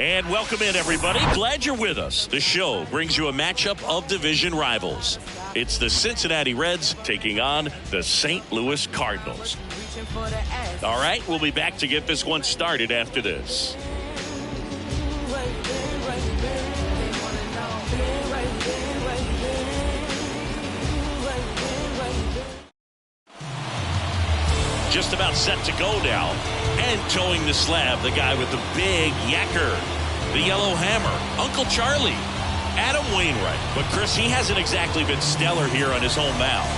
And welcome in, everybody. Glad you're with us. The show brings you a matchup of division rivals. It's the Cincinnati Reds taking on the St. Louis Cardinals. All right, we'll be back to get this one started after this. Just about set to go now. And towing the slab, the guy with the big yacker, the yellow hammer, Uncle Charlie, Adam Wainwright. But Chris, he hasn't exactly been stellar here on his home mound.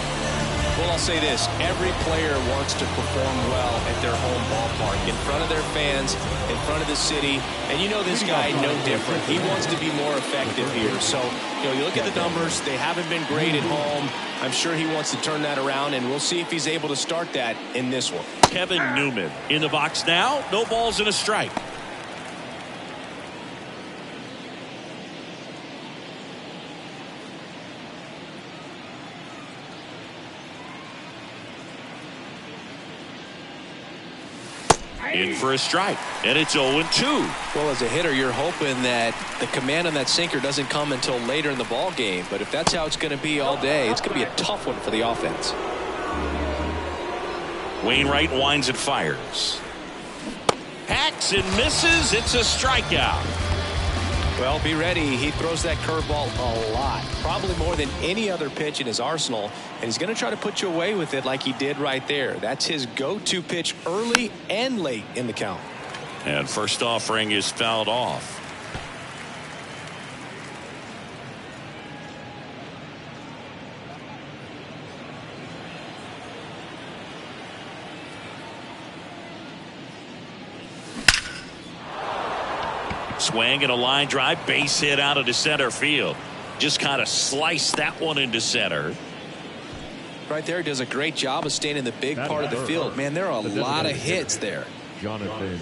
Well, I'll say this. Every player wants to perform well at their home ballpark, in front of their fans, in front of the city. And you know this guy, no different. He wants to be more effective here. So, you look at the numbers. They haven't been great at home. I'm sure he wants to turn that around, and we'll see if he's able to start that in this one. Kevin Newman in the box now. No balls and a strike. In for a strike, and it's 0-2. Well, as a hitter, you're hoping that the command on that sinker doesn't come until later in the ball game. But if that's how it's going to be all day, it's going to be a tough one for the offense. Wainwright winds and fires. Hacks and misses. It's a strikeout. Well, be ready. He throws that curveball a lot, probably more than any other pitch in his arsenal, and he's going to try to put you away with it like he did right there. That's his go-to pitch early and late in the count. And first offering is fouled off. Swing and a line drive, base hit out into center field. Just kind of sliced that one into center. Right there, does a great job of staying in the big part of the field. Man, there are a lot of hits there. Jonathan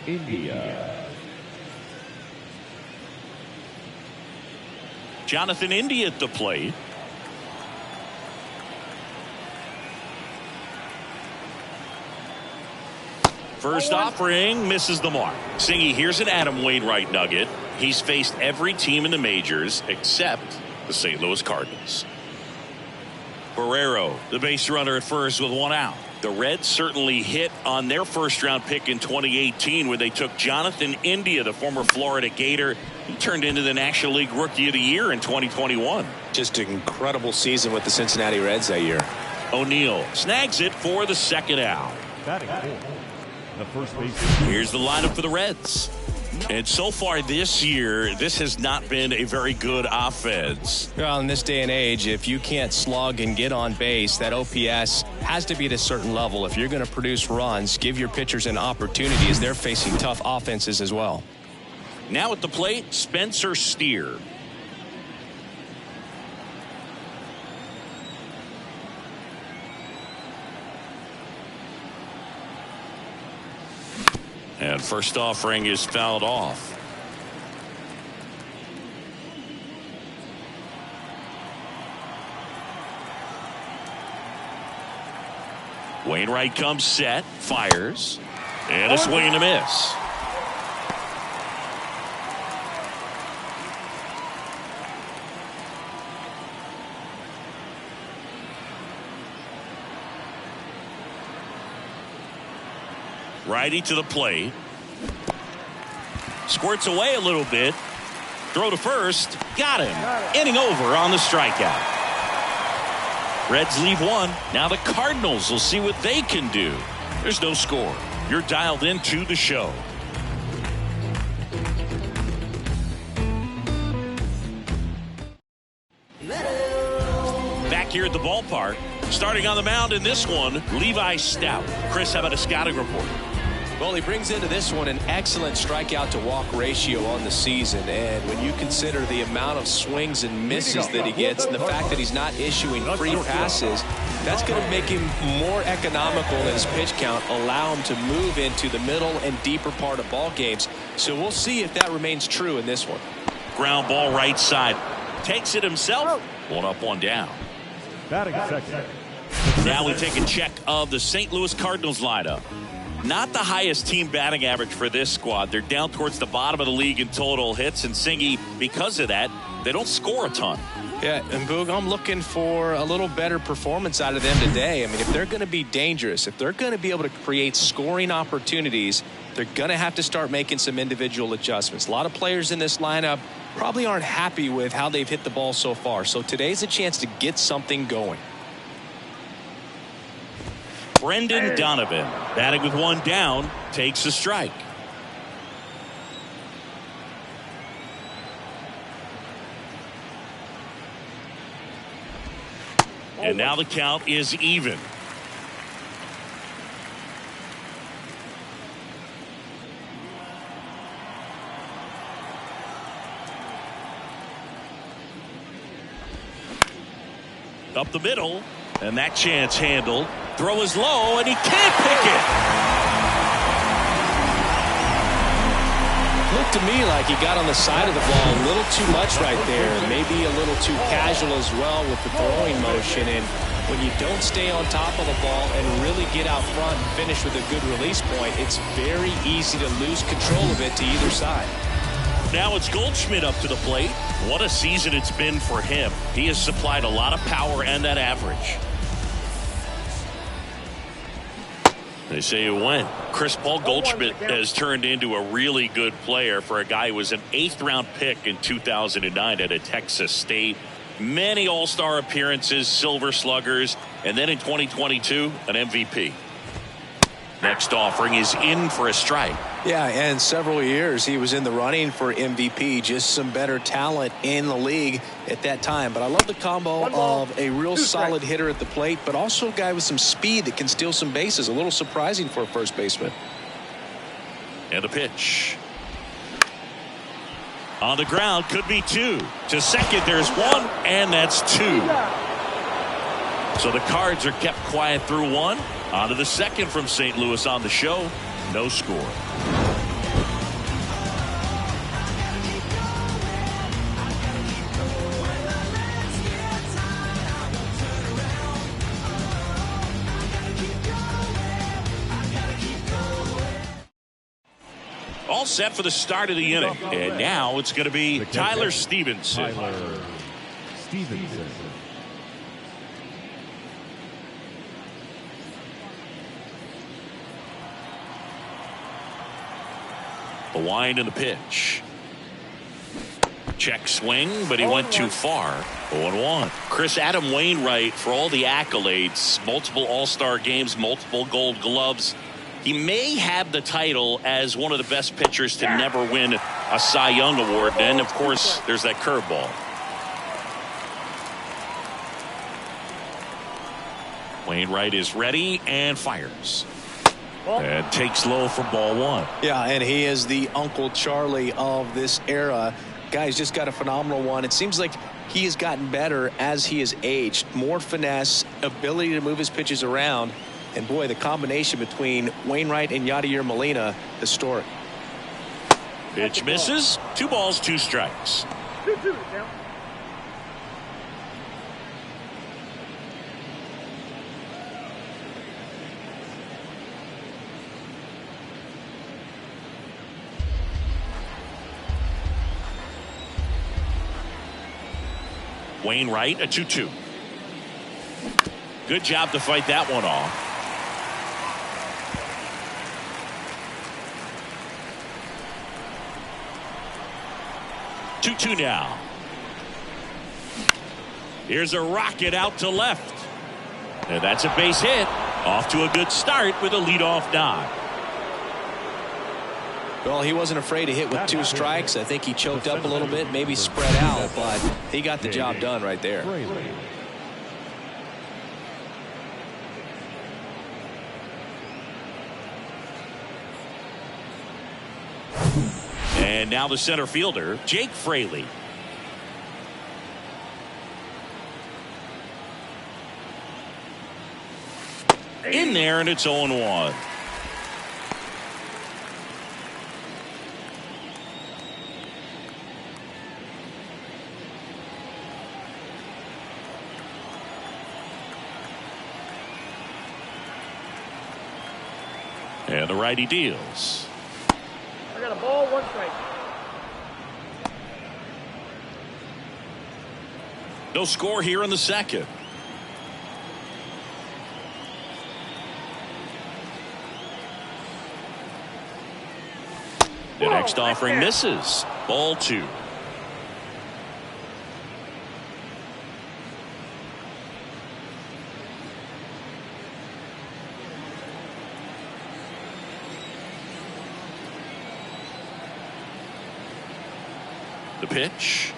India. Jonathan India at the plate. First offering misses the mark. Singy, here's an Adam Wainwright nugget. He's faced every team in the majors except the St. Louis Cardinals. Barrero, the base runner at first with one out. The Reds certainly hit on their first round pick in 2018 when they took Jonathan India, the former Florida Gator. He turned into the National League Rookie of the Year in 2021. Just an incredible season with the Cincinnati Reds that year. O'Neill snags it for the second out. The first base. Here's the lineup for the Reds. And so far this year, this has not been a very good offense. Well, in this day and age, if you can't slug and get on base, that OPS has to be at a certain level. If you're going to produce runs, give your pitchers an opportunity as they're facing tough offenses as well. Now at the plate, Spencer Steer. And first offering is fouled off. Wainwright comes set, fires, and a swing and a miss. Righty to the plate. Squirts away a little bit. Throw to first. Got him. Inning over on the strikeout. Reds leave one. Now the Cardinals will see what they can do. There's no score. You're dialed into the show. Back here at the ballpark. Starting on the mound in this one, Levi Stout. Chris, how about a scouting report? Well, he brings into this one an excellent strikeout to walk ratio on the season. And when you consider the amount of swings and misses that he gets and the fact that he's not issuing free passes, that's going to make him more economical in his pitch count, allow him to move into the middle and deeper part of ball games. So we'll see if that remains true in this one. Ground ball right side. Takes it himself. One up, one down. Batting second. Now we take a check of the St. Louis Cardinals lineup. not the highest team batting average for this squad. They're down towards the bottom of the league in total hits, and Singy, because of that, they don't score a ton. Yeah, and Boog, I'm looking for a little better performance out of them today. I mean, if they're going to be dangerous, if they're going to be able to create scoring opportunities, they're going to have to start making some individual adjustments. A lot of players in this lineup probably aren't happy with how they've hit the ball so far. So today's a chance to get something going. Brendan Donovan, batting with one down, takes a strike. And now the count is even. Up the middle, and that chance handled. Throw is low, and he can't pick it. Looked to me like he got on the side of the ball a little too much right there. Maybe a little too casual as well with the throwing motion. And when you don't stay on top of the ball and really get out front and finish with a good release point, it's very easy to lose control of it to either side. Now it's Goldschmidt up to the plate. What a season it's been for him. He has supplied a lot of power and that average. They say it went. Chris Paul Goldschmidt has turned into a really good player for a guy who was an 8th-round pick in 2009 at a Texas State. Many All-Star appearances, Silver Sluggers, and then in 2022, an MVP. Next offering is in for a strike. Yeah, and several years he was in the running for MVP. Just some better talent in the league at that time. But I love the combo of a real solid hitter at the plate, but also a guy with some speed that can steal some bases. A little surprising for a first baseman. And the pitch. On the ground, could be 2. To second, there's 1, and that's 2. So the Cards are kept quiet through 1. On to the second from St. Louis on the show. No score. All set for the start of the inning. And now it's going to be Tyler Stevenson. Tyler Stevenson. The wind and the pitch. Check swing, but he went too far. 0-1. Chris, Adam Wainwright, for all the accolades, multiple All-Star games, multiple Gold Gloves, he may have the title as one of the best pitchers to never win a Cy Young award. And, of course, there's that curveball. Wainwright is ready and fires. And takes low for ball 1. Yeah, and he is the Uncle Charlie of this era. Guy's just got a phenomenal one. It seems like he has gotten better as he has aged. More finesse, ability to move his pitches around. And, boy, the combination between Wainwright and Yadier Molina, historic. Pitch misses. 2 balls, 2 strikes. Wainwright, a 2-2. Good job to fight that one off. Two now. Here's a rocket out to left. And that's a base hit. Off to a good start with a leadoff knock. Well, he wasn't afraid to hit with 2 strikes. I think he choked up a little bit, maybe spread out, but he got the job done right there. And now the center fielder, Jake Fraley. In there, and it's 0-1. And the righty deals. I got a ball, 1 strike. No score here in the second. The next offering misses. Ball 2. The pitch.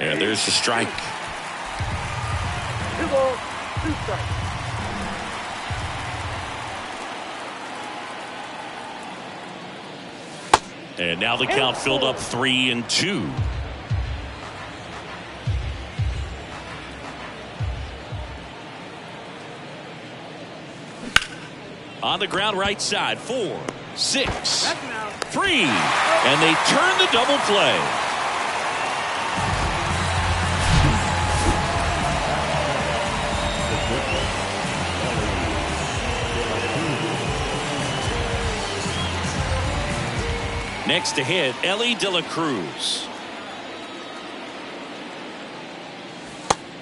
And there's the strike. 2 balls, 2 strikes. And now the count filled up 3-2. On the ground right side, 4, 6, 3. And they turn the double play. Next to hit, Ellie De La Cruz.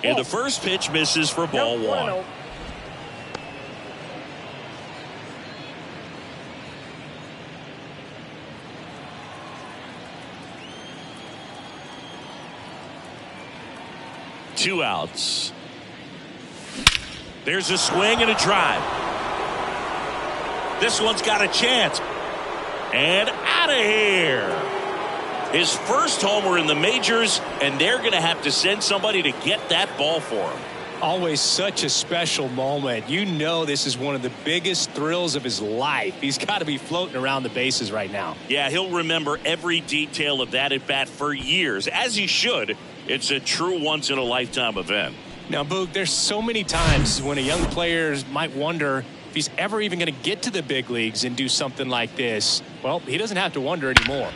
And the first pitch misses for ball 1. Two outs. There's a swing and a drive. This one's got a chance. And out of here. His first homer in the majors, and they're going to have to send somebody to get that ball for him. Always such a special moment. You know this is one of the biggest thrills of his life. He's got to be floating around the bases right now. Yeah, he'll remember every detail of that at bat for years, as he should. It's a true once-in-a-lifetime event. Now, Boog, there's so many times when a young player might wonder if he's ever even going to get to the big leagues and do something like this. Well, he doesn't have to wonder anymore.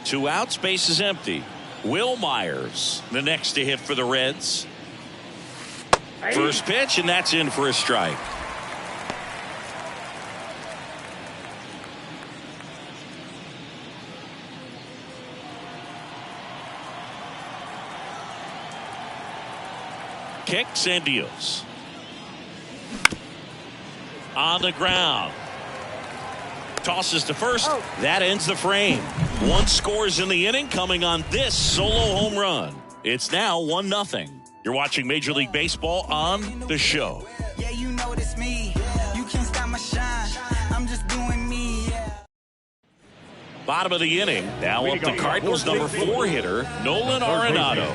Two outs, base is empty. Will Myers, the next to hit for the Reds. First pitch, and that's in for a strike. Kicks and deals. On the ground. Tosses to first. That ends the frame. One scores in the inning, coming on this solo home run. It's now 1-0. You're watching Major League Baseball on The Show. Yeah, you know it's me. You can't stop my shine. I'm just doing me. Bottom of the inning. Now up the Cardinals' number 4 hitter, Nolan Arenado.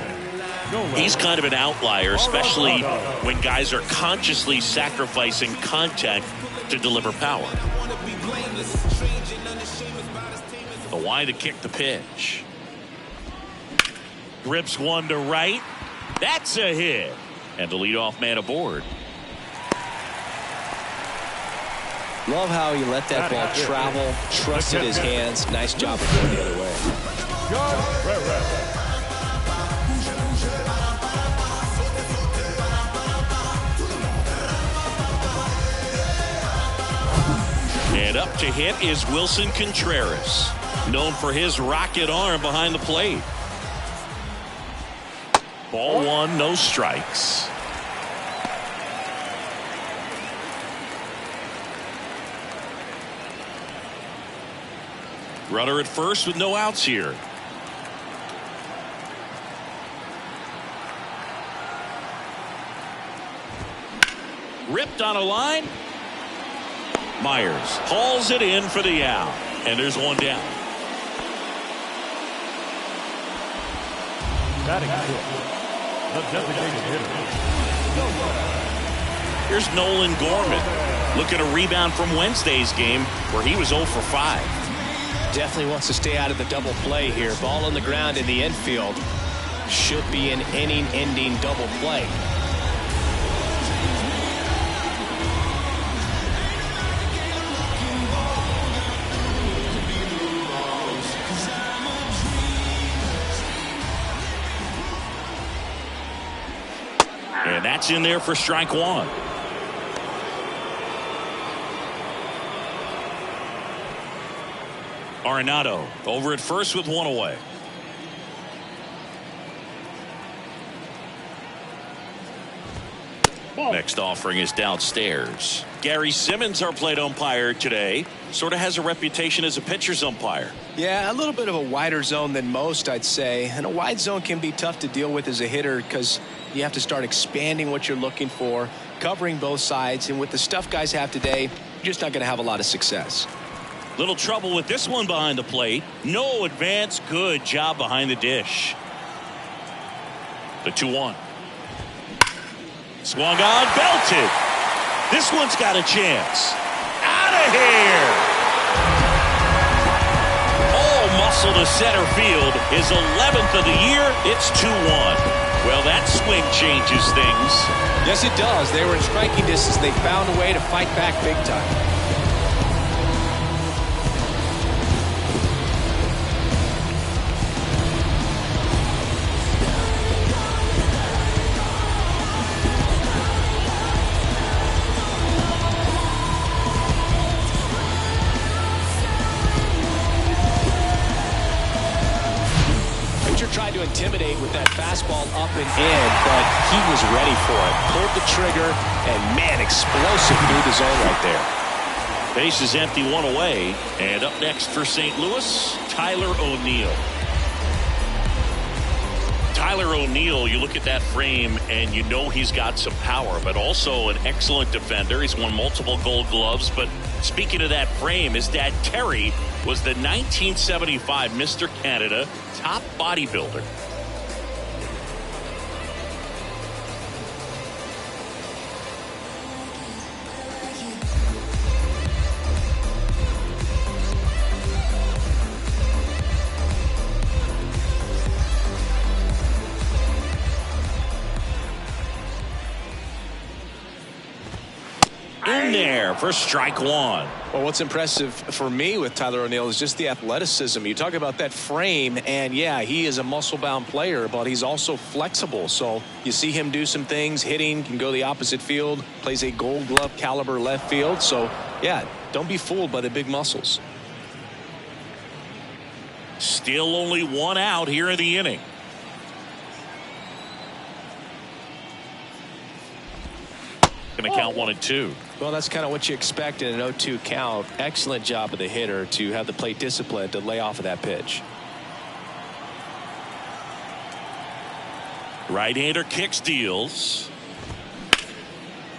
He's kind of an outlier, especially when guys are consciously sacrificing contact to deliver power. The wide to kick the pitch. Grips one to right. That's a hit. And the leadoff man aboard. Love how he let that ball travel, trusted his hands. Nice job of going the other way. And up to hit is Wilson Contreras, known for his rocket arm behind the plate. Ball 1, no strikes. Runner at first with no outs here. Ripped on a line. Myers hauls it in for the out. And there's one down. Batting fifth, the designated hitter. Here's Nolan Gorman looking to rebound from Wednesday's game where he was 0 for 5. Definitely wants to stay out of the double play here. Ball on the ground in the infield. Should be an inning-ending double play. And that's in there for strike one. Arenado over at first with one away. Next offering is downstairs. Gary Simmons, our plate umpire today, sort of has a reputation as a pitcher's umpire. Yeah, a little bit of a wider zone than most, I'd say. And a wide zone can be tough to deal with as a hitter because you have to start expanding what you're looking for, covering both sides. And with the stuff guys have today, you're just not going to have a lot of success. Little trouble with this one behind the plate. No advance. Good job behind the dish. The 2-1. Swung on, belted. This one's got a chance. Out of here. All muscle to center field. His 11th of the year. It's 2-1. Well, that swing changes things. Yes, it does. They were in striking distance. They found a way to fight back big time. Tried to intimidate with that fastball up and in, but he was ready for it. Pulled the trigger, and man, explosive through the zone right there. Base is empty, one away. And up next for St. Louis, Tyler O'Neill. Tyler O'Neill, you look at that frame and you know he's got some power, but also an excellent defender. He's won multiple Gold Gloves. But speaking of that frame, his dad Terry was the 1975 Mr. Canada top bodybuilder. In there for strike one. Well, what's impressive for me with Tyler O'Neill is just the athleticism. You talk about that frame, and yeah, he is a muscle-bound player, but he's also flexible. So you see him do some things, hitting, can go the opposite field, plays a Gold Glove caliber left field. So, yeah, don't be fooled by the big muscles. Still only one out here in the inning. Going to count 1 and 2. Well, that's kind of what you expect in an 0-2 count. Excellent job of the hitter to have the plate discipline to lay off of that pitch. Right-hander kicks, deals.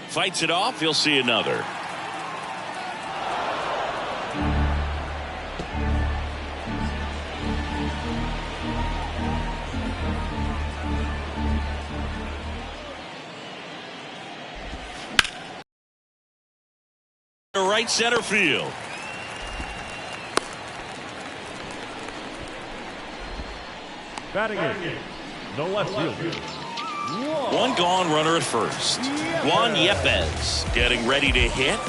Fights it off. He'll see another. Right center field. Batting in, the left fielder. One gone, runner at first. Juan Yepez getting ready to hit.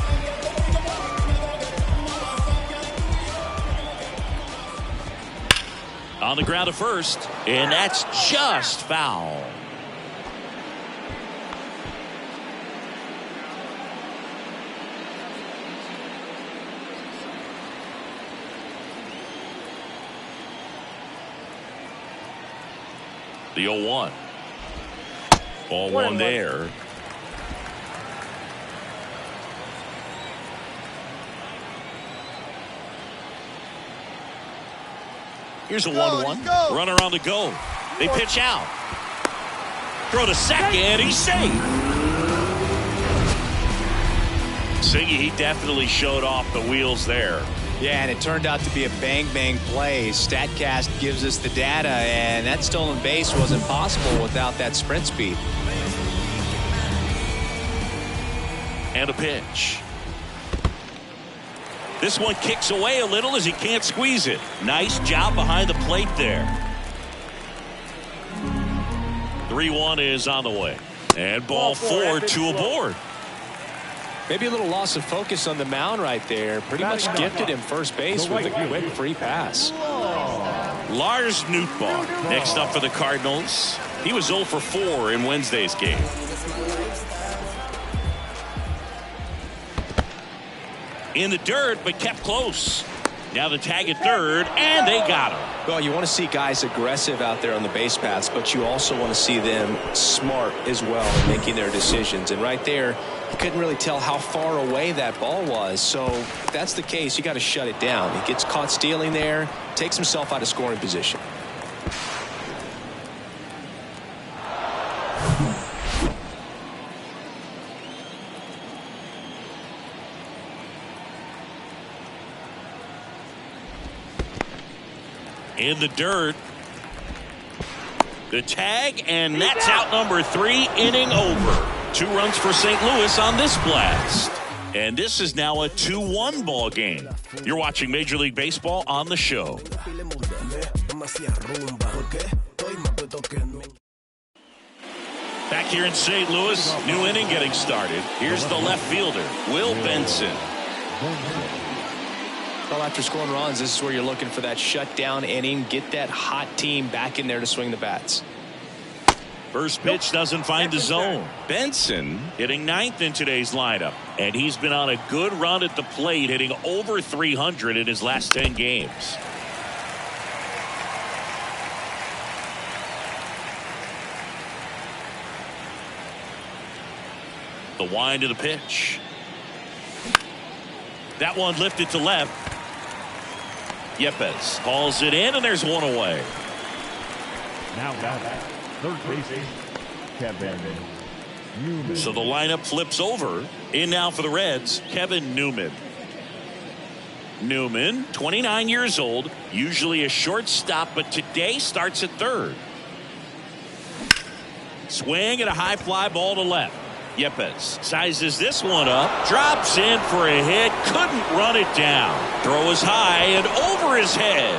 On the ground at first, and that's just foul. The 0-1. Ball one there. Here's a 1-1. Runner on the go. They pitch out. Throw to second. He's safe. Siggy, he definitely showed off the wheels there. Yeah, and it turned out to be a bang-bang play. StatCast gives us the data, and that stolen base wasn't possible without that sprint speed. And a pitch. This one kicks away a little as he can't squeeze it. Nice job behind the plate there. 3-1 is on the way. And ball 4 to aboard. Maybe a little loss of focus on the mound right there. Pretty much gifted him first base with a quick free pass. Lars Nootbaar next up for the Cardinals. He was 0 for 4 in Wednesday's game. In the dirt, but kept close. Now the tag at third, and they got him. Well, you want to see guys aggressive out there on the base paths, but you also want to see them smart as well in making their decisions. And right there, you couldn't really tell how far away that ball was. So if that's the case, you got to shut it down. He gets caught stealing there, takes himself out of scoring position. In the dirt. The tag, and that's out number 3, inning over. 2 runs for St. Louis on this blast. And this is now a 2-1 ball game. You're watching Major League Baseball on the show. Back here in St. Louis, new inning getting started. Here's the left fielder, Will Benson. Well, after scoring runs, this is where you're looking for that shutdown inning. Get that hot team back in there to swing the bats. First pitch doesn't find the zone. Benson hitting 9th in today's lineup. And he's been on a good run at the plate, hitting over 300 in his last 10 games. The wind of the pitch. That one lifted to left. Yepes hauls it in, and there's one away. Now got third base, Kevin Newman. So the lineup flips over. In now for the Reds, Kevin Newman. Newman, 29 years old, usually a shortstop, but today starts at third. Swing and a high fly ball to left. Yepes sizes this one up, drops in for a hit, couldn't run it down. Throw is high and over his head.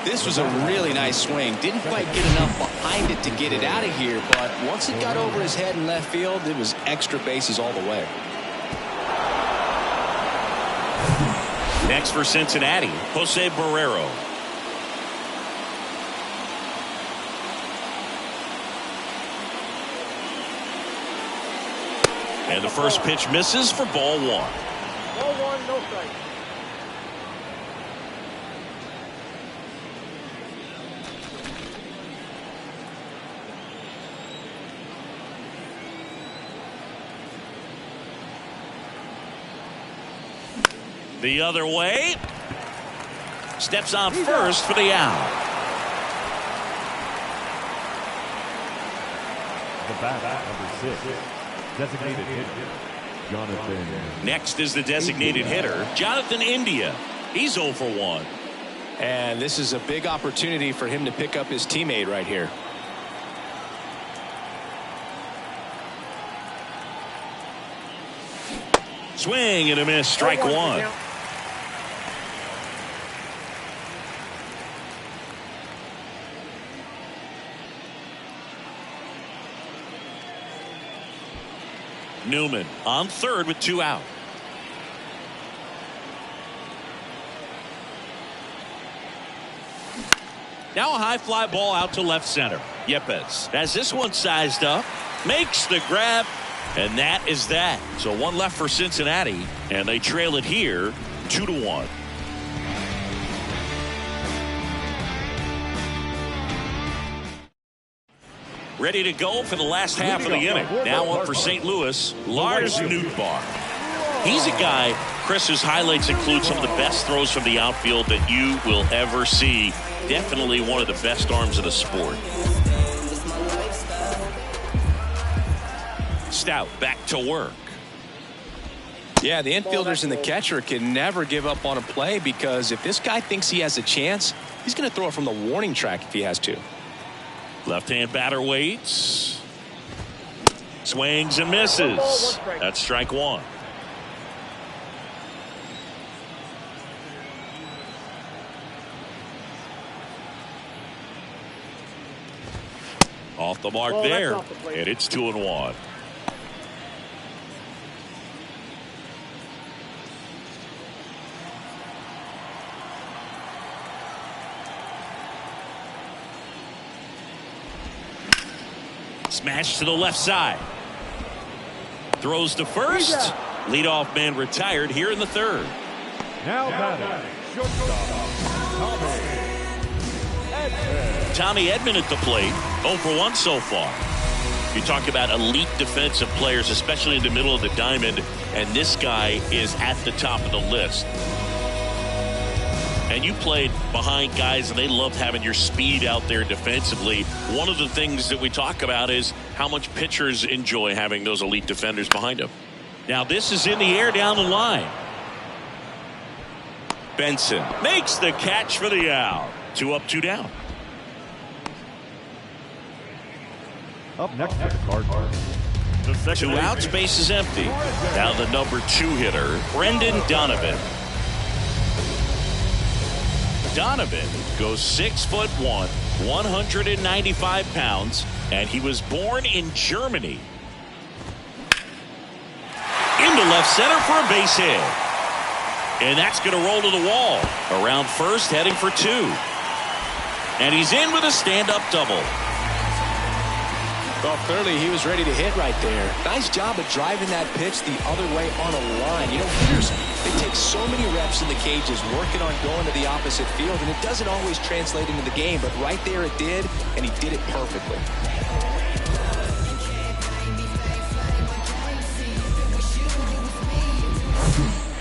This was a really nice swing. Didn't quite get enough behind it to get it out of here, but once it got over his head in left field, it was extra bases all the way. Next for Cincinnati, Jose Barrero. And the first pitch misses for ball 1. Ball 1, no strike. The other way. Steps on first for the out. The bat, number 6. Designated hitter, Jonathan. Next is the designated hitter, Jonathan India. He's 0 for 1. And this is a big opportunity for him to pick up his teammate right here. Swing and a miss, strike 1. Newman on third with 2 out. Now a high fly ball out to left center. Yepes has this one sized up, makes the grab, and that is that. So 1 left for Cincinnati, and they trail it here 2-1. Ready to go for the last half of the inning. Now up for St. Louis, Lars Nootbaar. He's a guy, Chris's highlights include some of the best throws from the outfield that you will ever see. Definitely one of the best arms of the sport. Stout back to work. Yeah, the infielders and the catcher can never give up on a play, because if this guy thinks he has a chance, he's going to throw it from the warning track if he has to. Left-hand batter waits. Swings and misses. That's strike 1. Off the mark there, and it's 2-1. Smash to the left side. Throws to first. Leadoff man retired here in the third. Now batting, shortstop, Tommy Edman at the plate. 0 for 1 so far. You talk about elite defensive players, especially in the middle of the diamond, and this guy is at the top of the list. And you played behind guys, and they love having your speed out there defensively. One of the things that we talk about is how much pitchers enjoy having those elite defenders behind them. Now this is in the air down the line. Benson makes the catch for the out. 2 up, 2 down. Up next for the Cardinals. 2 outs, base is empty. Now the number 2 hitter, Brendan Donovan. Donovan goes 6'1", 195 pounds, and he was born in Germany. Into left center for a base hit. And that's going to roll to the wall. Around first, heading for 2. And he's in with a stand-up double. Well, clearly he was ready to hit right there. Nice job of driving that pitch the other way on a line. You know, hitters, they take so many reps in the cages working on going to the opposite field, and it doesn't always translate into the game, but right there it did, and he did it perfectly.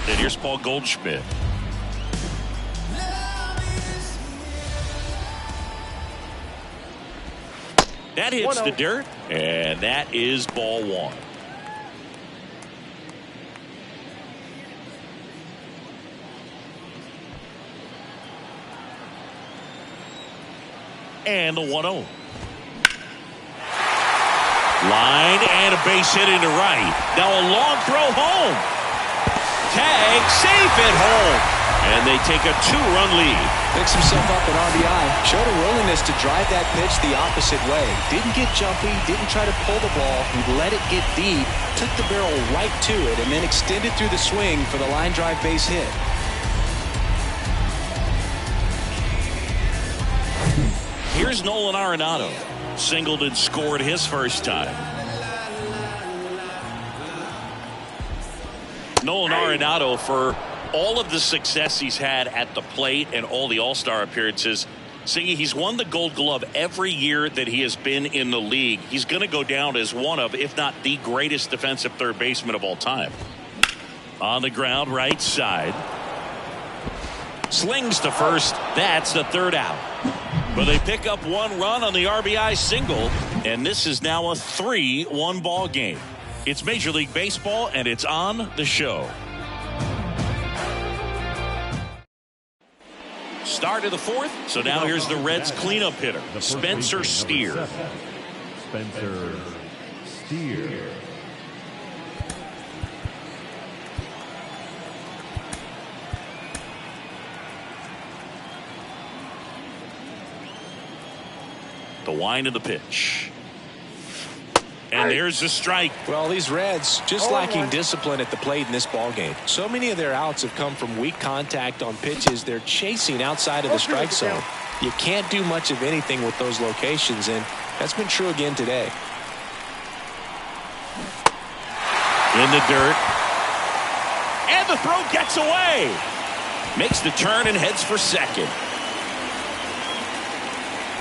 And here's Paul Goldschmidt. That hits the dirt, and that is ball 1. And the 1-0. Line and a base hit into right. Now a long throw home. Tag, safe at home. And they take a 2-run lead. Picks himself up an RBI. Showed a willingness to drive that pitch the opposite way. Didn't get jumpy, didn't try to pull the ball. He let it get deep, took the barrel right to it, and then extended through the swing for the line drive base hit. Here's Nolan Arenado. Singled and scored his first time. Nolan Arenado, for all of the success he's had at the plate and all the All-Star appearances, Siggy, he's won the Gold Glove every year that he has been in the league. He's going to go down as one of, if not the greatest defensive third baseman of all time. On the ground, right side. Slings to first. That's the 3rd out. But they pick up 1 run on the RBI single, and this is now a 3-1 ball game. It's Major League Baseball, and it's on the show. Start of the 4th, so now here's the Reds' cleanup hitter, Spencer Steer. Spencer Steer. The wind of the pitch. And there's the strike. Well, these Reds just lacking discipline at the plate in this ballgame. So many of their outs have come from weak contact on pitches they're chasing outside of the strike zone. You can't do much of anything with those locations, and that's been true again today. In the dirt. And the throw gets away. Makes the turn and heads for second.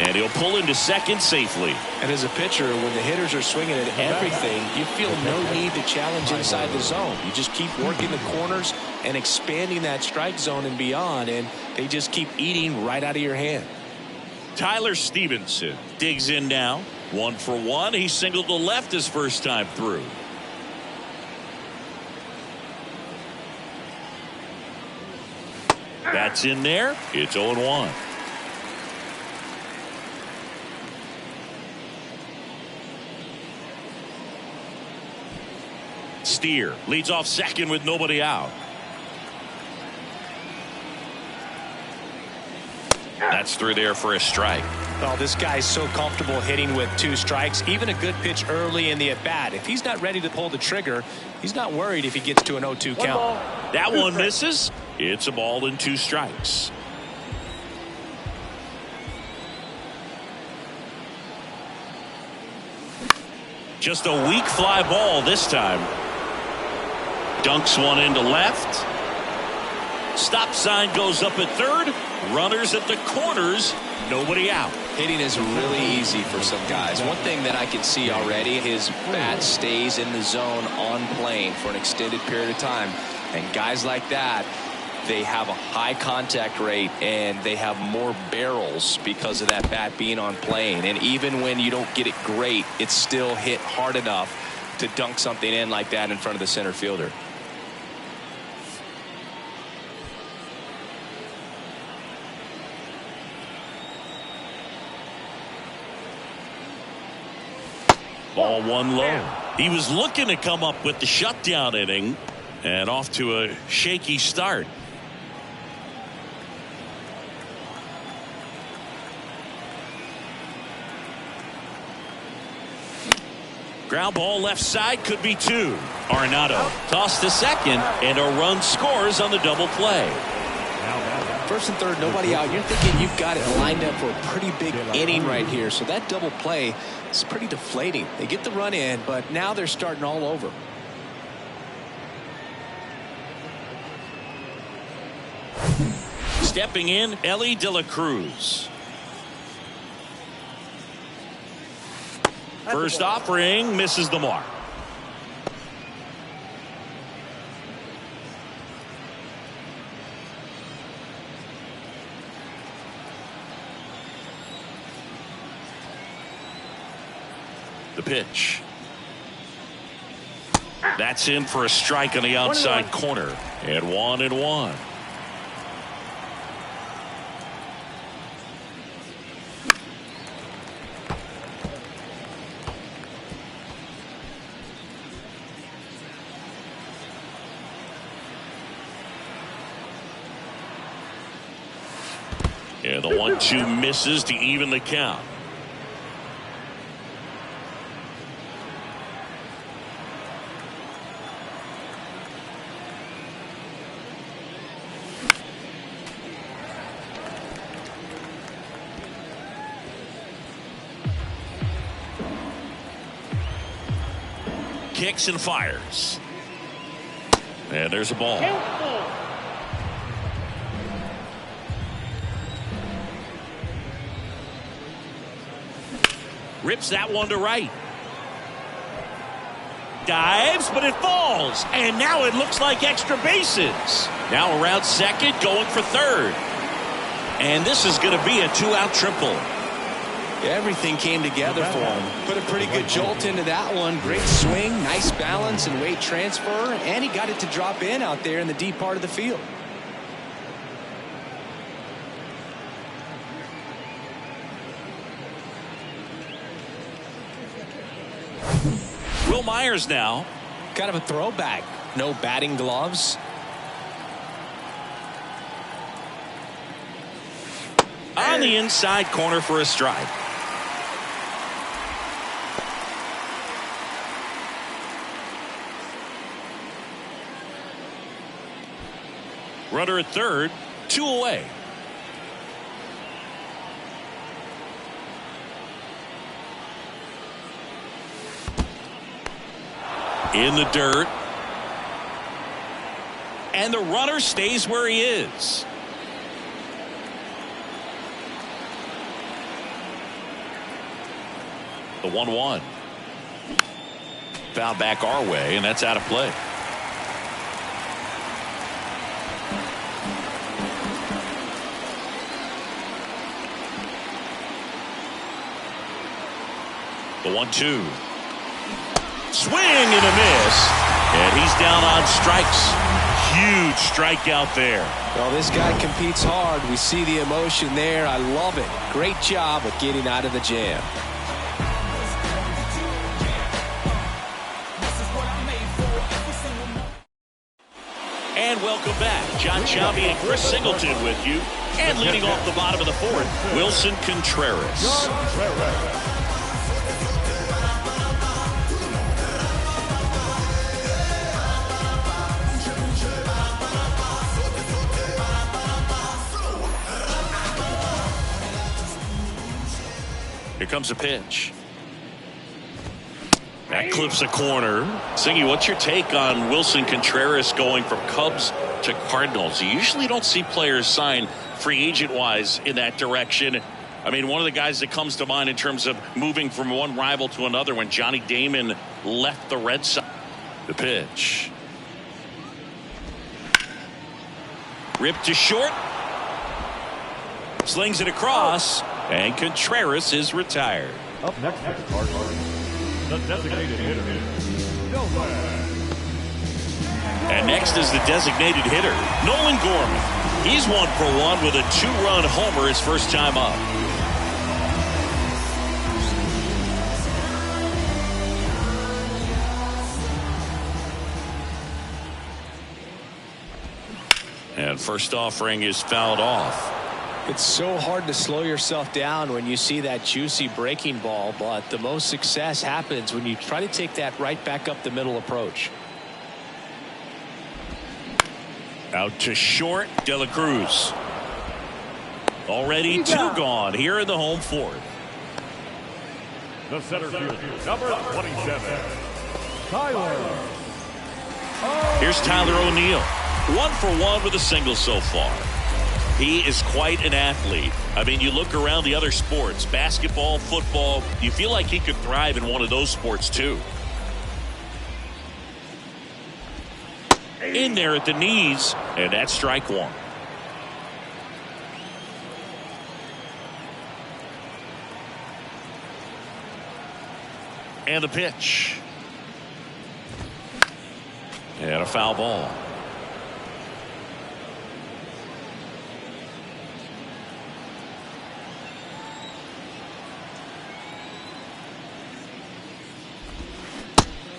And he'll pull into second safely. And as a pitcher, when the hitters are swinging at everything, you feel no need to challenge inside the zone. You just keep working the corners and expanding that strike zone and beyond, and they just keep eating right out of your hand. Tyler Stevenson digs in now. 1 for 1. He singled to left his first time through. That's in there. It's 0-1. Steer leads off second with nobody out. That's through there for a strike. Well, this guy's so comfortable hitting with 2 strikes. Even a good pitch early in the at-bat. If he's not ready to pull the trigger, he's not worried if he gets to an 0-2 count. That one misses. It's a ball and 2 strikes. Just a weak fly ball this time. Dunks one into left. Stop sign goes up at third. Runners at the corners. Nobody out. Hitting is really easy for some guys. One thing that I can see already, his bat stays in the zone on plane for an extended period of time. And guys like that, they have a high contact rate and they have more barrels because of that bat being on plane. And even when you don't get it great, it's still hit hard enough to dunk something in like that in front of the center fielder. Ball one low. He was looking to come up with the shutdown inning and off to a shaky start. Ground ball left side, could be 2. Arenado tossed to second, and a run scores on the double play. First and third, nobody out. You're thinking you've got it lined up for a pretty big inning right here. So that double play is pretty deflating. They get the run in, but now they're starting all over. Stepping in, Ellie De La Cruz. First offering misses the mark. The pitch. That's in for a strike on the outside corner. And 1-1. And the 1-2 misses to even the count. Kicks and fires. And there's a ball. Rips that one to right. Dives, but it falls. And now it looks like extra bases. Now around second, going for third. And this is going to be a 2-out triple. Everything came together for him. Put a pretty good jolt into that one. Great swing, nice balance and weight transfer. And he got it to drop in out there in the deep part of the field. Will Myers now. Kind of a throwback. No batting gloves. On the inside corner for a strike. Runner at third, 2 away. In the dirt. And the runner stays where he is. The 1-1. Foul back our way, and that's out of play. The 1-2. Swing and a miss. And he's down on strikes. Huge strikeout there. Well, this guy competes hard. We see the emotion there. I love it. Great job of getting out of the jam. And welcome back. John Sciambi and Chris Singleton with you. And leading off the bottom of the fourth, Wilson Contreras. Here comes a pitch. That clips a corner. Singy, what's your take on Wilson Contreras going from Cubs to Cardinals? You usually don't see players sign free agent-wise in that direction. I mean, one of the guys that comes to mind in terms of moving from one rival to another when Johnny Damon left the Red Sox. The pitch. Ripped to short. Slings it across. And Contreras is retired. Up next for the Cardinals, the designated hitter, And next is the designated hitter, Nolan Gorman. He's 1 for 1 with a 2-run homer his first time up. And first offering is fouled off. It's so hard to slow yourself down when you see that juicy breaking ball, but the most success happens when you try to take that right back up the middle approach. Out to short, De La Cruz. Already 2 gone here in the home fourth. the center fielder, number 27, Tyler. Here's Tyler O'Neill. 1 for 1 with a single so far. He is quite an athlete. I mean, you look around the other sports, basketball, football, you feel like he could thrive in one of those sports too. In there at the knees, and that's strike 1. And the pitch. And a foul ball.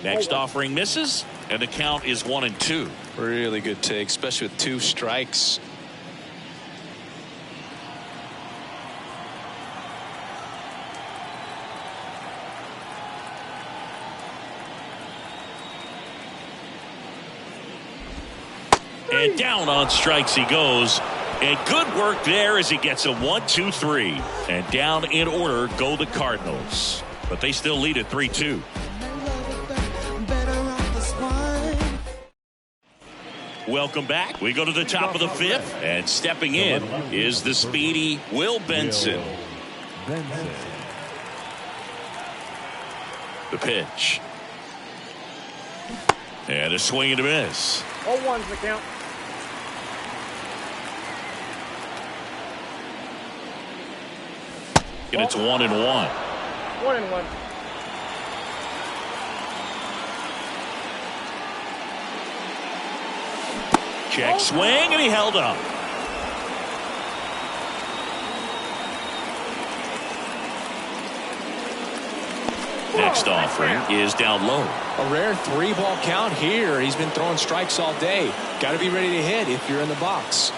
Next offering misses, and the count is 1-2. Really good take, especially with 2 strikes. And down on strikes he goes. And good work there as he gets a 1-2-3. And down in order go the Cardinals. But they still lead at 3-2. Welcome back. We go to the top of the 5th, and stepping in is the speedy Will Benson. The pitch. And a swing and a miss. 0-1's the count. And it's 1-1. 1-1. Check swing, and he held up. Next offering is down low. A rare 3-ball count here. He's been throwing strikes all day. Got to be ready to hit if you're in the box.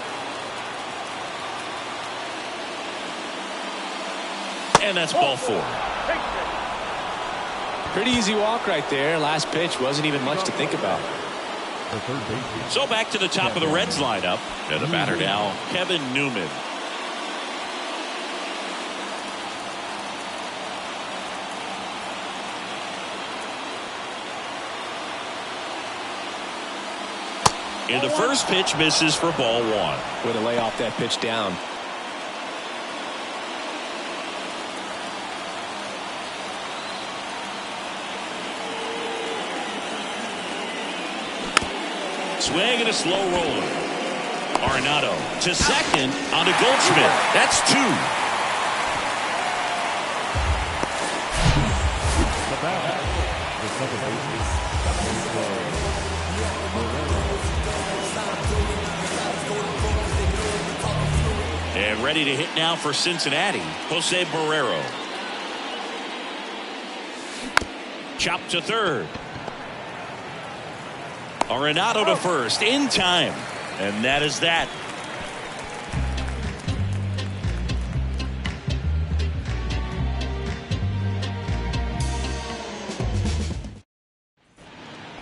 And that's ball 4. Pretty easy walk right there. Last pitch wasn't even much to think about. So back to the top of the Reds lineup. And the batter now, Kevin Newman. And the first pitch misses for ball 1. Way to lay off that pitch down. Swing and a slow roller. Arenado to second on to Goldschmidt. That's 2. And ready to hit now for Cincinnati, Jose Barrero. Chop to third. Arenado to first in time. And that is that.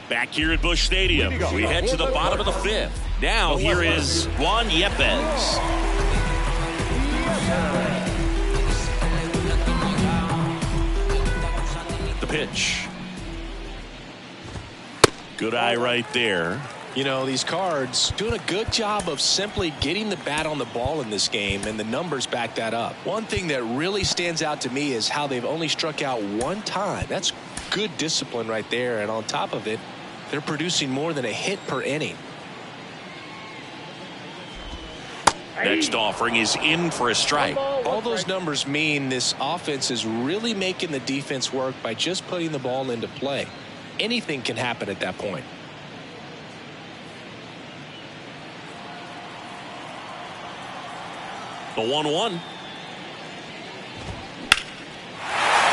Back here at Busch Stadium, we head to the bottom of the fifth. Now here is Juan Yepez. The pitch. Good eye right there. You know, these Cards doing a good job of simply getting the bat on the ball in this game, and the numbers back that up. One thing that really stands out to me is how they've only struck out one time. That's good discipline right there, and on top of it, they're producing more than a hit per inning. Next offering is in for a strike. All those numbers mean this offense is really making the defense work by just putting the ball into play. Anything can happen at that point. The 1-1.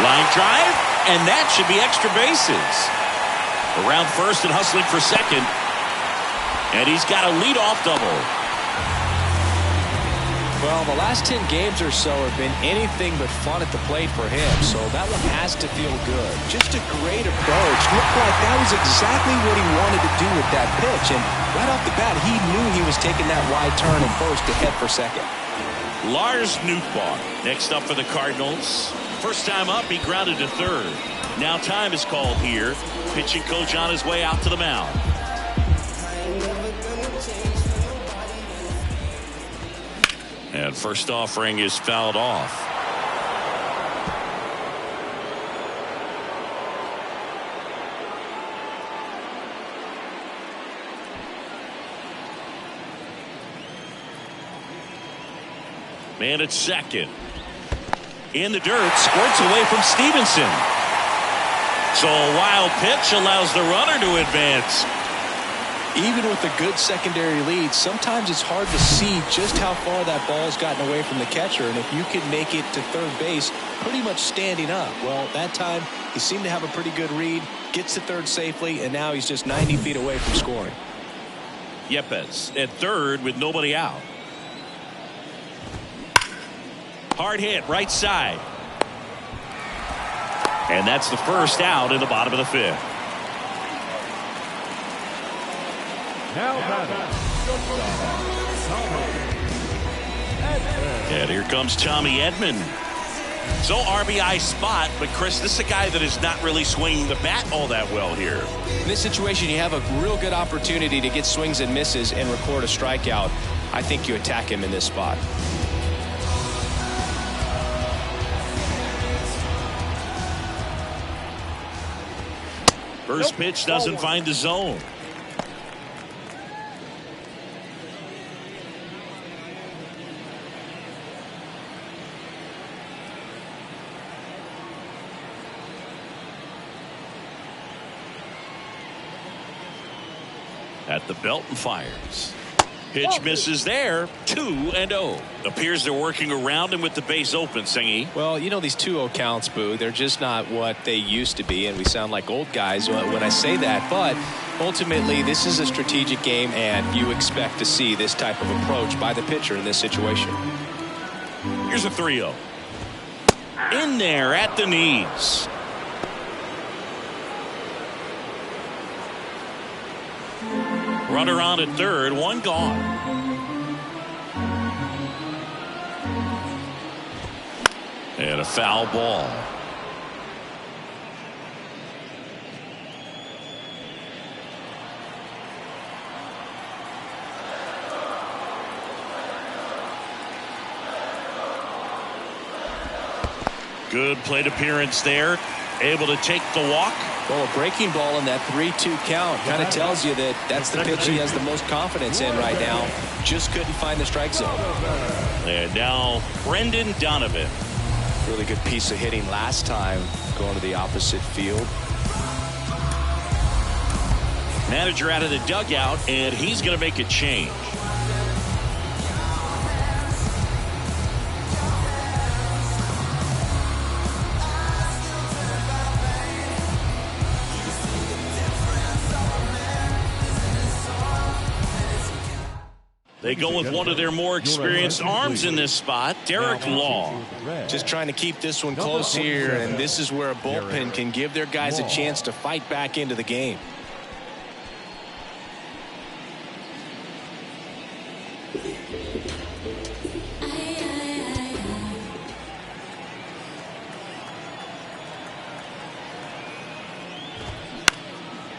Line drive, and that should be extra bases. Around first and hustling for second. And he's got a leadoff double. Well, the last 10 games or so have been anything but fun at the plate for him, so that one has to feel good. Just a great approach. Looked like that was exactly what he wanted to do with that pitch, and right off the bat, he knew he was taking that wide turn at first to head for second. Lars Nootbaar next up for the Cardinals. First time up, he grounded to third. Now time is called here. Pitching coach on his way out to the mound. And first offering is fouled off. Man at second. In the dirt, squirts away from Stevenson. So a wild pitch allows the runner to advance. Even with a good secondary lead, sometimes it's hard to see just how far that ball's gotten away from the catcher, and if you can make it to third base pretty much standing up. Well, that time he seemed to have a pretty good read, gets to third safely, and now he's just 90 feet away from scoring. Yepez at third with nobody out. Hard hit right side. And that's the first out in the bottom of the fifth. And here comes Tommy Edman. So RBI spot, but Chris, this is a guy that is not really swinging the bat all that well here. In this situation, you have a real good opportunity to get swings and misses and record a strikeout. I think you attack him in this spot. First pitch doesn't find the zone. At the belt and fires. Pitch misses there. 2-0. Appears they're working around him with the base open, Singy. Well, you know, these 2-0 counts, Boo, they're just not what they used to be, and we sound like old guys when I say that. But ultimately, this is a strategic game, and you expect to see this type of approach by the pitcher in this situation. Here's a 3-0. In there at the knees. Runner on at third, one gone. And a foul ball. Good plate appearance there. Able to take the walk. Well, a breaking ball in that 3-2 count kind of tells you that that's the pitch he has the most confidence in right now. Just couldn't find the strike zone. And now Brendan Donovan. Really good piece of hitting last time, going to the opposite field. Manager out of the dugout, and he's going to make a change. They go with one of their more experienced arms in this spot, Derek Long. Just trying to keep this one close here, and this is where a bullpen can give their guys a chance to fight back into the game.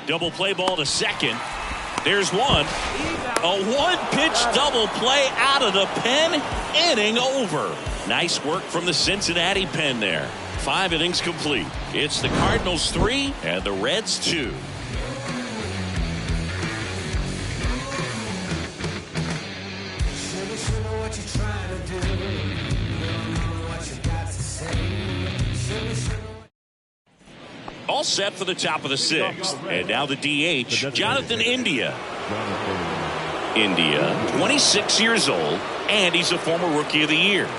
Double play ball to second. There's one. A one-pitch double play out of the pen. Inning over. Nice work from the Cincinnati pen there. 5 innings complete. It's the Cardinals 3 and the Reds 2. All set for the top of the 6th. And now the DH, Jonathan India. India, 26 years old, and he's a former Rookie of the Year.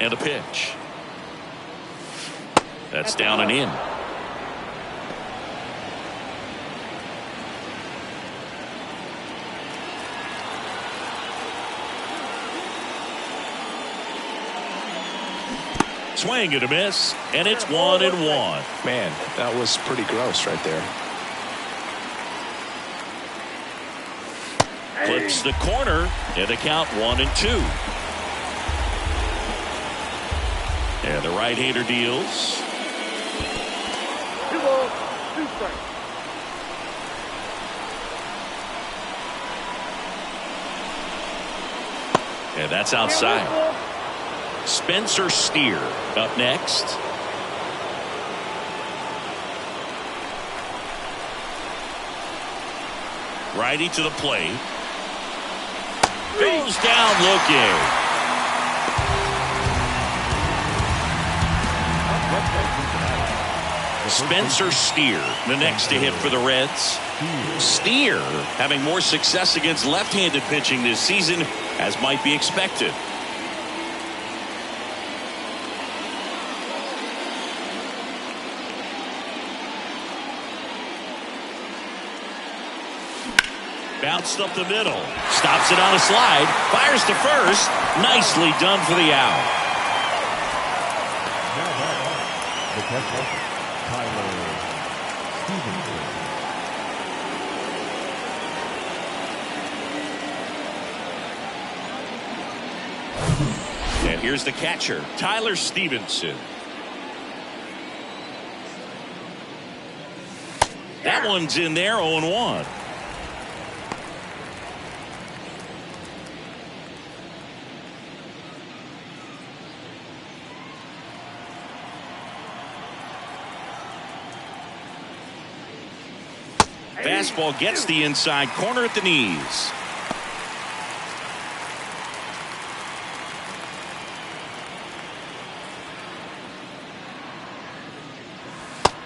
And a pitch. That's down and in. Swing and a miss, and it's 1-1. Man, that was pretty gross right there. Clips the corner, and the count 1-2. And the right-hander deals. 2 balls, 2 strikes. And that's outside. Spencer Steer up next. Righty to the plate. Goes down looking. Spencer Steer, the next to hit for the Reds. Steer having more success against left-handed pitching this season, as might be expected. Bounced up the middle. Stops it on a slide. Fires to first. Nicely done for the out. The catcher, Tyler Stevenson. And here's the catcher, Tyler Stevenson. That one's in there, 0-1. Fastball gets the inside corner at the knees.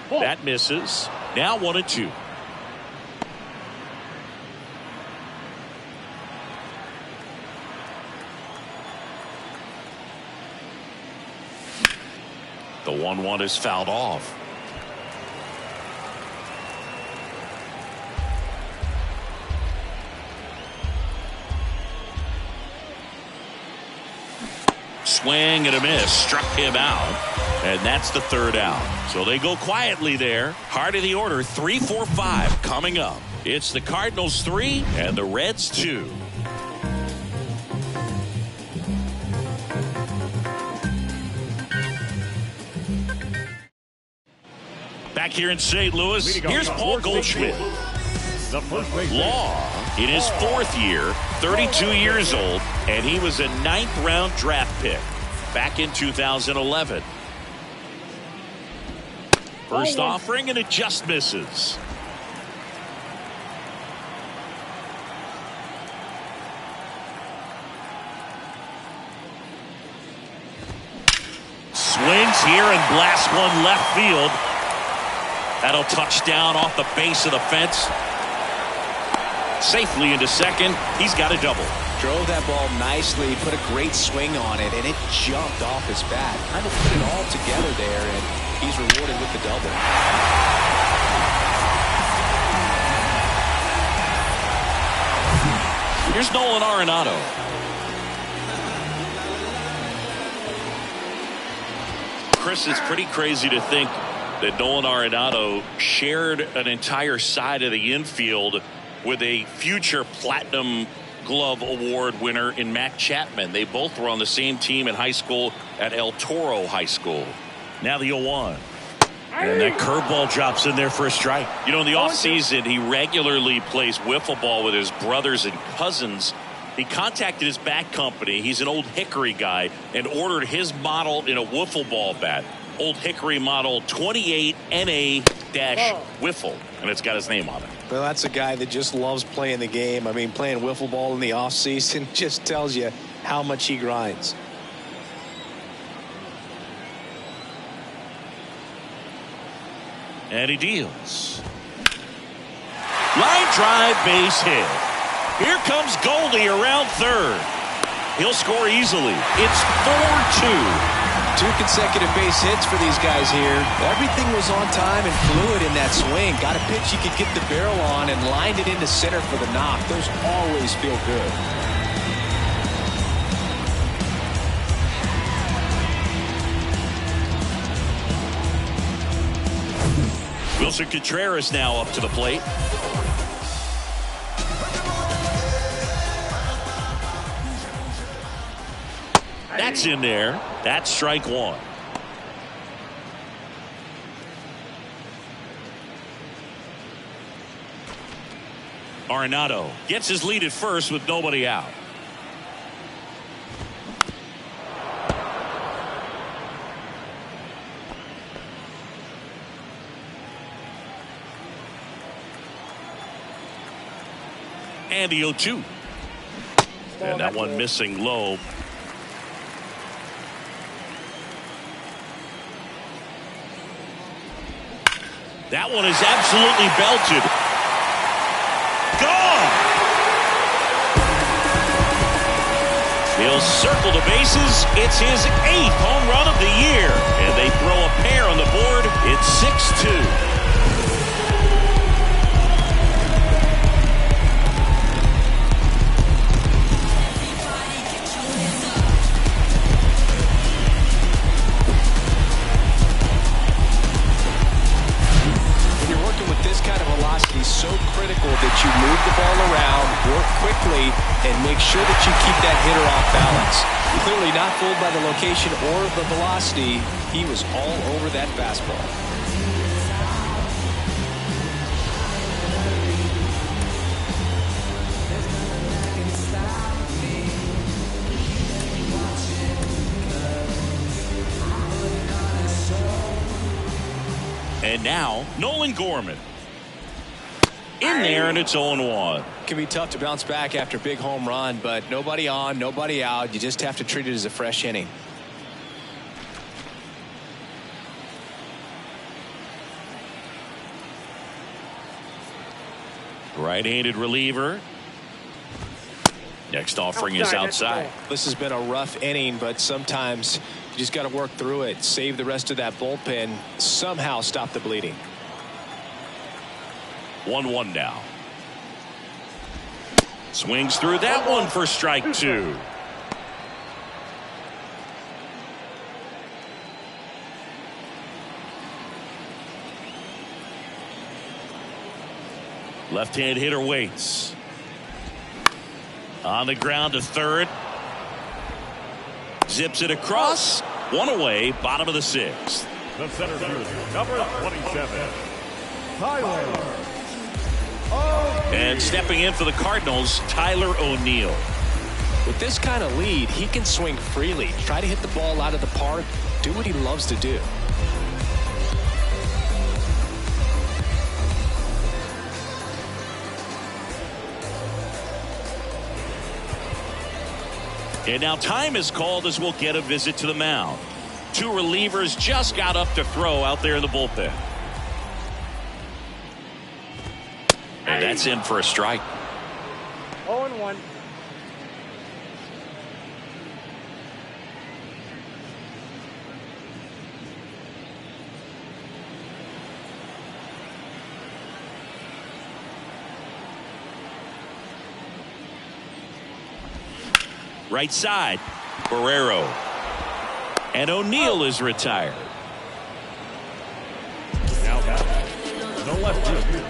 That misses. Now 1-2. The 1-1 is fouled off. Swing and a miss. Struck him out. And that's the 3rd out. So they go quietly there. Heart of the order, 3, 4, 5 coming up. It's the Cardinals 3 and the Reds 2. Back here in St. Louis, here's Paul Goldschmidt. Law in his 4th year, 32 years old, and he was a 9th-round draft pick back in 2011. First offering, and it just misses. Swings here and blasts one left field. That'll touch down off the base of the fence. Safely into second. He's got a double. Drove that ball nicely, put a great swing on it, and it jumped off his bat. Kind of put it all together there, and he's rewarded with the double. Here's Nolan Arenado. Chris, it's pretty crazy to think that Nolan Arenado shared an entire side of the infield with a future Platinum Glove Award winner in Matt Chapman. They both were on the same team in high school at El Toro High School. Now the 0-1. And that curveball drops in there for a strike. You know, in the offseason, he regularly plays wiffle ball with his brothers and cousins. He contacted his bat company. He's an Old Hickory guy and ordered his model in a wiffle ball bat. Old Hickory model 28 NA-wiffle. And it's got his name on it. Well, that's a guy that just loves playing the game. I mean, playing wiffle ball in the offseason just tells you how much he grinds. And he deals. Line drive, base hit. Here comes Goldie around third. He'll score easily. It's 4-2. 2 consecutive base hits for these guys here. Everything was on time and fluid in that swing. Got a pitch you could get the barrel on and lined it into center for the knock. Those always feel good. Wilson Contreras now up to the plate. That's in there. That's strike one. Arenado gets his lead at first with nobody out. And the 0-2. And that one missing low. That one is absolutely belted. Gone! He'll circle the bases. It's his 8th home run of the year. And they throw a pair on the board. It's 6-2. So critical that you move the ball around, work quickly, and make sure that you keep that hitter off balance. Clearly not fooled by the location or the velocity. He was all over that fastball. And now, Nolan Gorman. In there, and it's 0-1. Can be tough to bounce back after a big home run, but nobody on, nobody out. You just have to treat it as a fresh inning. Right-handed reliever. Next offering is outside. This has been a rough inning, but sometimes you just got to work through it. Save the rest of that bullpen. Somehow stop the bleeding. 1-1 now. Swings through that one for strike 2. Left-hand hitter waits. On the ground to third. Zips it across. One away, bottom of the 6th. The center fielder, number 27, Tyler. And stepping in for the Cardinals, Tyler O'Neill. With this kind of lead, he can swing freely, try to hit the ball out of the park, do what he loves to do. And now time is called as we'll get a visit to the mound. 2 relievers just got up to throw out there in the bullpen. And that's in for a strike. 0-1. Right side. Barrero. And O'Neill is retired. Now back. No left field.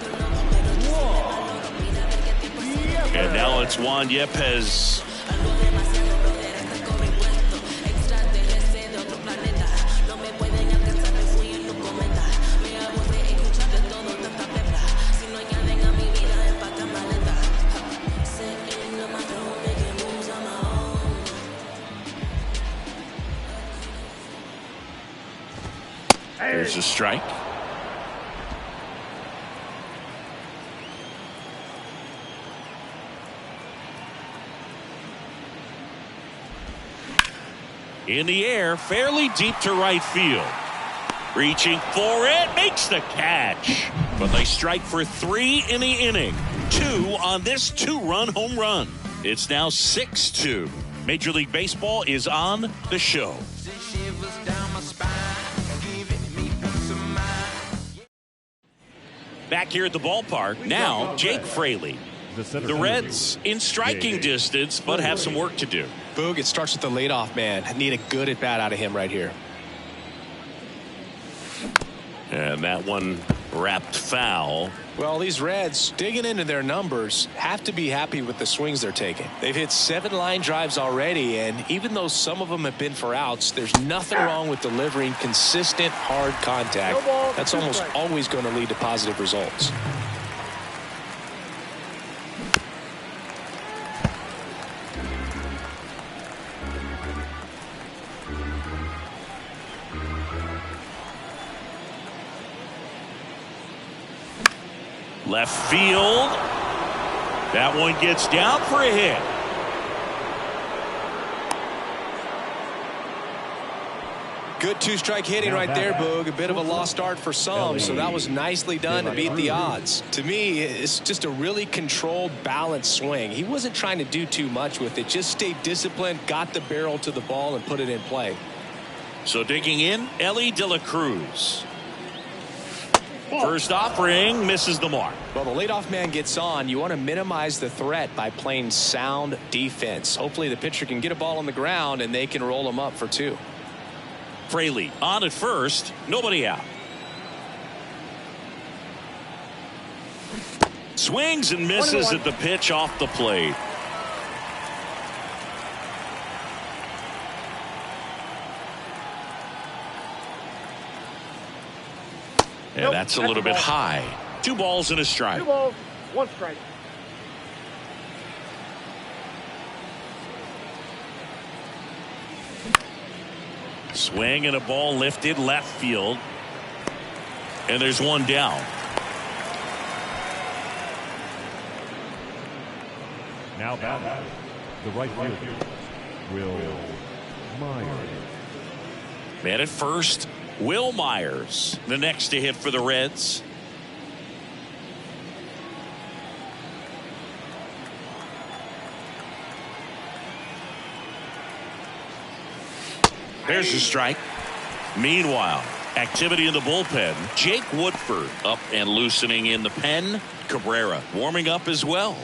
And now it's Juan Yepes. There's a strike. In the air, fairly deep to right field. Reaching for it, makes the catch. But they strike for 3 in the inning. 2 on this 2-run home run. It's now 6-2. Major League Baseball is on the show. Back here at the ballpark, now Jake Fraley. The Reds in striking distance, but have some work to do. Boog, it starts with the leadoff man. I need a good at bat out of him right here. And that one wrapped foul. Well, these Reds, digging into their numbers, have to be happy with the swings they're taking. They've hit 7 line drives already, and even though some of them have been for outs, there's nothing wrong with delivering consistent, hard contact. That's almost always going to lead to positive results. Left field. That one gets down for a hit. Good 2-strike hitting right there, Boog. A bit of a lost start for some, so that was nicely done to beat the odds. To me, it's just a really controlled, balanced swing. He wasn't trying to do too much with it. Just stayed disciplined, got the barrel to the ball, and put it in play. So digging in, Ellie De La Cruz. First offering misses the mark. Well, the leadoff man gets on. You want to minimize the threat by playing sound defense. Hopefully the pitcher can get a ball on the ground and they can roll him up for 2. Fraley on at first, nobody out. Swings and misses at the pitch off the plate. And that's a little bit high. 2 balls and a strike. 2 balls, 1 strike. Swing and a ball lifted left field. And there's one down. Now back. The right fielder, Will Myers. Man at first, Will Myers, the next to hit for the Reds. There's a strike. Meanwhile, activity in the bullpen. Jake Woodford up and loosening in the pen. Cabrera warming up as well.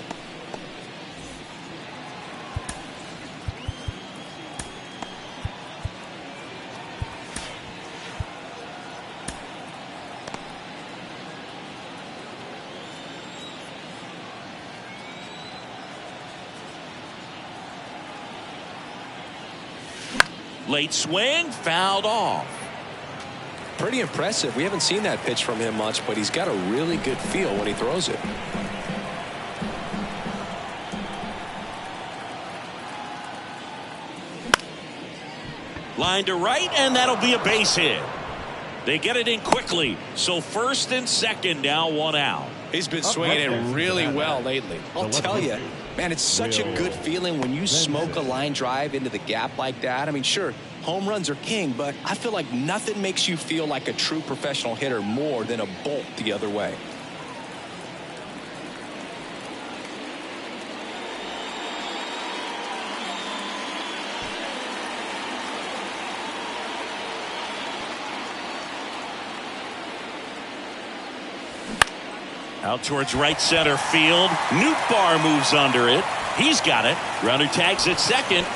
Late swing, fouled off. Pretty impressive. We haven't seen that pitch from him much, but he's got a really good feel when he throws it. Line to right, and that'll be a base hit. They get it in quickly, so first and second now, 1 out. He's been swinging it really well lately. I'll tell you, man, it's such a good feeling when you smoke a line drive into the gap like that. I mean, sure, home runs are king, but I feel like nothing makes you feel like a true professional hitter more than a bolt the other way. Out towards right center field. Nootbaar moves under it. He's got it. Runner tags at second.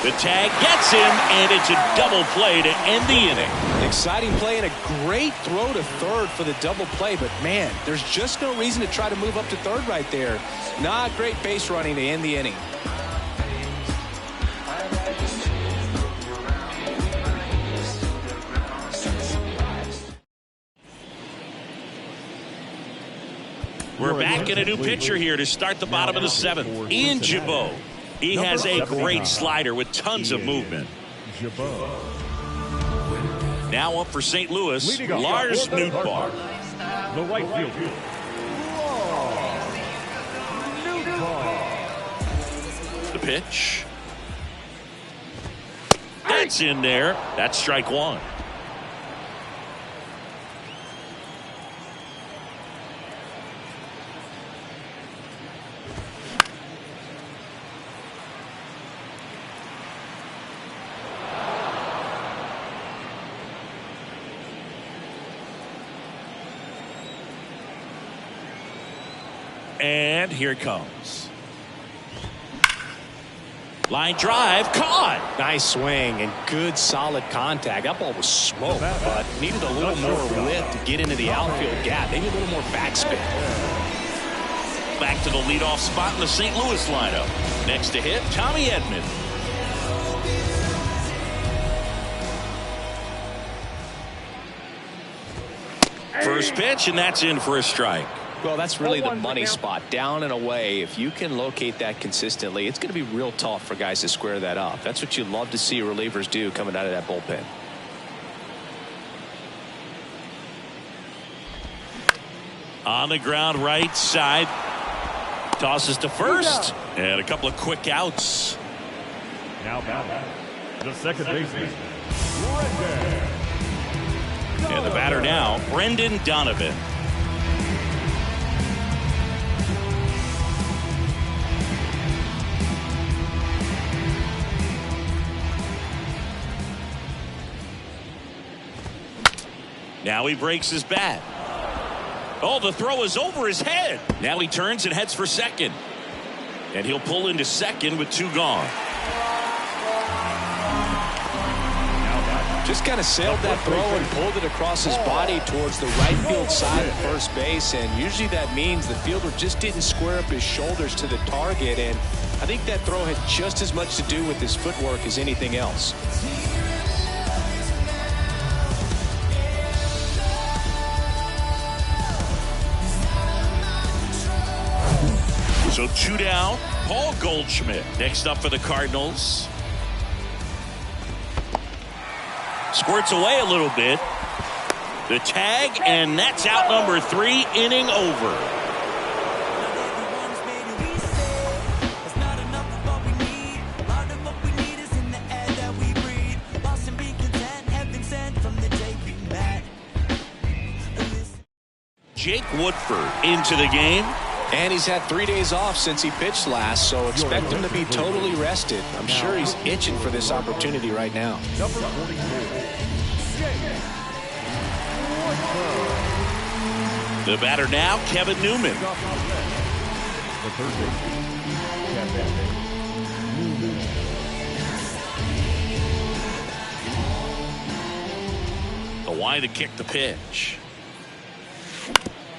The tag gets him, and it's a double play to end the inning. Exciting play and a great throw to third for the double play, but man, there's just no reason to try to move up to third right there. Not great base running to end the inning. We're back in a new pitcher here to start the bottom of the seventh. Ian Jabot. He has a great slider with tons of movement. Now up for St. Louis, Lars Nootbaar. The right fielder. The pitch. That's in there. That's strike one. And here it comes. Line drive, caught. Nice swing and good solid contact. That ball was smoked, but needed a little more lift to get into the outfield gap. Maybe a little more backspin. Back to the leadoff spot in the St. Louis lineup. Next to hit, Tommy Edman. First pitch, and that's in for a strike. Well, that's really the money spot, down and away. If you can locate that consistently, it's going to be real tough for guys to square that up. That's what you love to see relievers do coming out of that bullpen. On the ground, right side. Tosses to first. And a couple of quick outs. Now back. The second baseman. And the batter now, Brendan Donovan. Now he breaks his bat. Oh, the throw is over his head. Now he turns and heads for second. And he'll pull into second with two gone. Just kind of sailed that throw and pulled it across his body towards the right field side of first base. And usually that means the fielder just didn't square up his shoulders to the target. And I think that throw had just as much to do with his footwork as anything else. So two down, Paul Goldschmidt. Next up for the Cardinals. Squirts away a little bit. The tag, and that's out number 3, inning over. Jake Woodford into the game. And he's had 3 days off since he pitched last, so expect him to be totally rested. I'm sure he's itching for this opportunity right now. Number 44. The batter now, Kevin Newman. The third baseman. Kevin Newman. The wide to kick the pitch.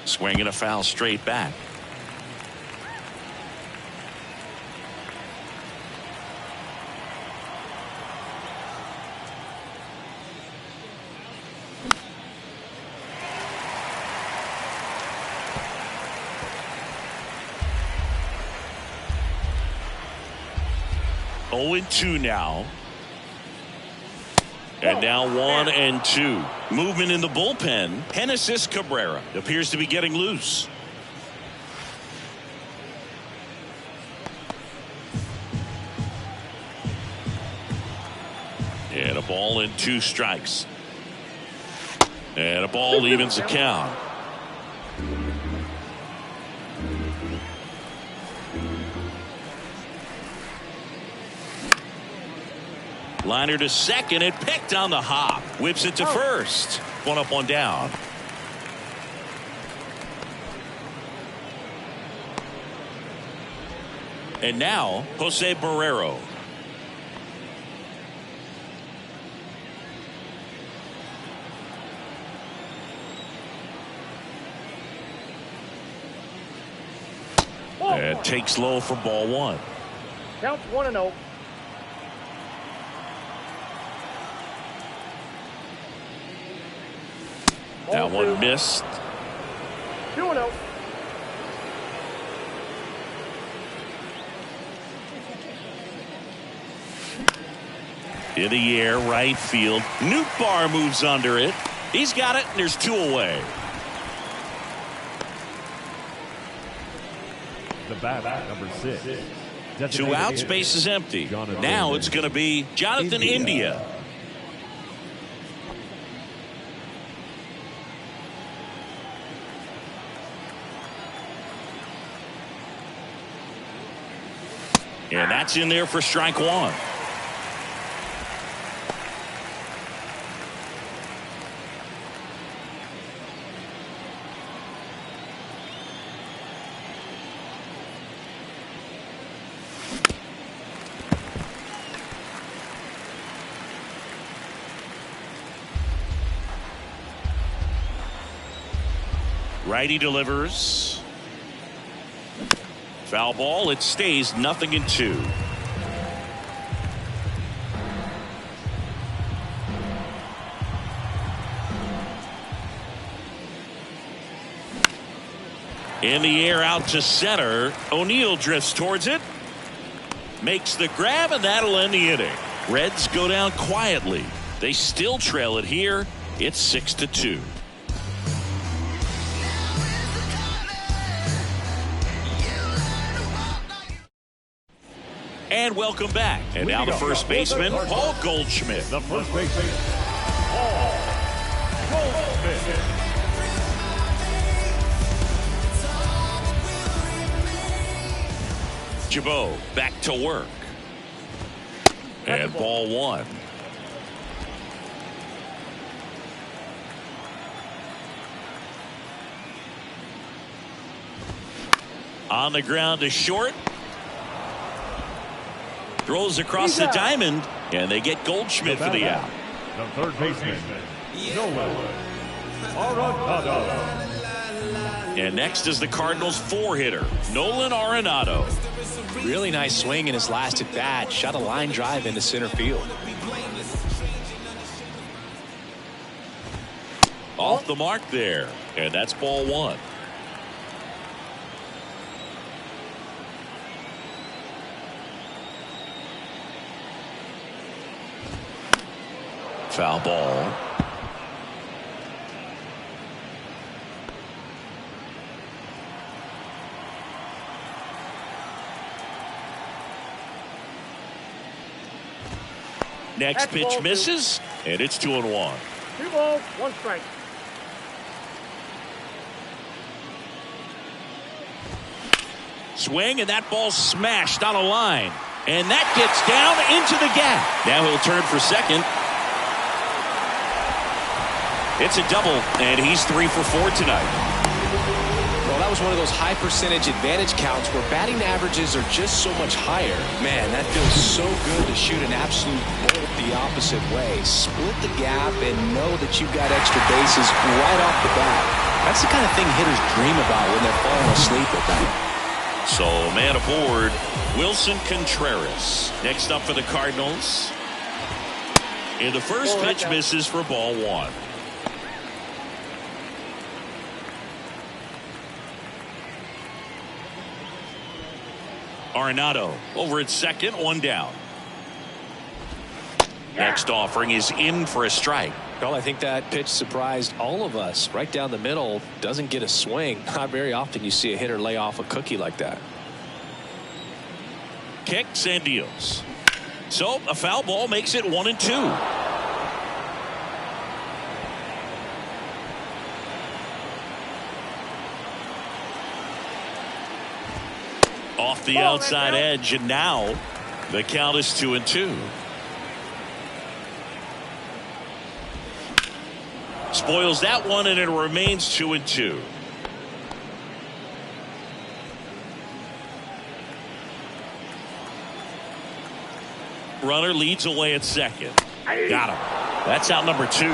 Swinging a foul straight back. Oh, 0-2 now. And now 1-2. Movement in the bullpen. Genesis Cabrera appears to be getting loose. And a ball and 2 strikes. And a ball evens the count. Liner to second, and picked on the hop. Whips it to first. 1 up, 1 down. And now, Jose Barrero. takes low for ball one. Counts 1-0. That one missed. 2-0. In the air, right field. Nootbaar moves under it. He's got it, and there's 2 away. The bat, number 6. 2 outs, base is empty. Now it's going to be Jonathan India. And that's in there for strike 1. Righty delivers. Foul ball. It stays 0-2. In the air out to center. O'Neill drifts towards it. Makes the grab, and that'll end the inning. Reds go down quietly. They still trail it here. It's 6-2. And welcome back. And now the first baseman, Paul Goldschmidt. The first baseman, Paul Goldschmidt. Jabot back to work. And ball 1. On the ground to short. Throws across the diamond, and they get Goldschmidt for the out. The third baseman, Nolan Arenado. And next is the Cardinals' 4-hitter, Nolan Arenado. Really nice swing in his last at bat. Shot a line drive into center field. Off the mark there, and that's ball 1. Foul ball. Next pitch misses, and it's 2-1. 2 balls, 1 strike. Swing, and that ball smashed on a line. And that gets down into the gap. Now he'll turn for second. It's a double, and he's 3 for 4 tonight. Well, that was one of those high percentage advantage counts where batting averages are just so much higher. Man, that feels so good to shoot an absolute bolt the opposite way. Split the gap and know that you've got extra bases right off the bat. That's the kind of thing hitters dream about when they're falling asleep at night. So, man aboard, Wilson Contreras. Next up for the Cardinals. And the first pitch misses for ball 1. Arenado over at second, 1 down. Next offering is in for a strike. Well, I think that pitch surprised all of us. Right down the middle, doesn't get a swing. Not very often you see a hitter lay off a cookie like that. Kicks and deals. So a foul ball makes it 1-2. Off the outside edge, and now the count is 2-2. Spoils that one, and it remains 2-2. Runner leads away at second. Got him. That's out number 2.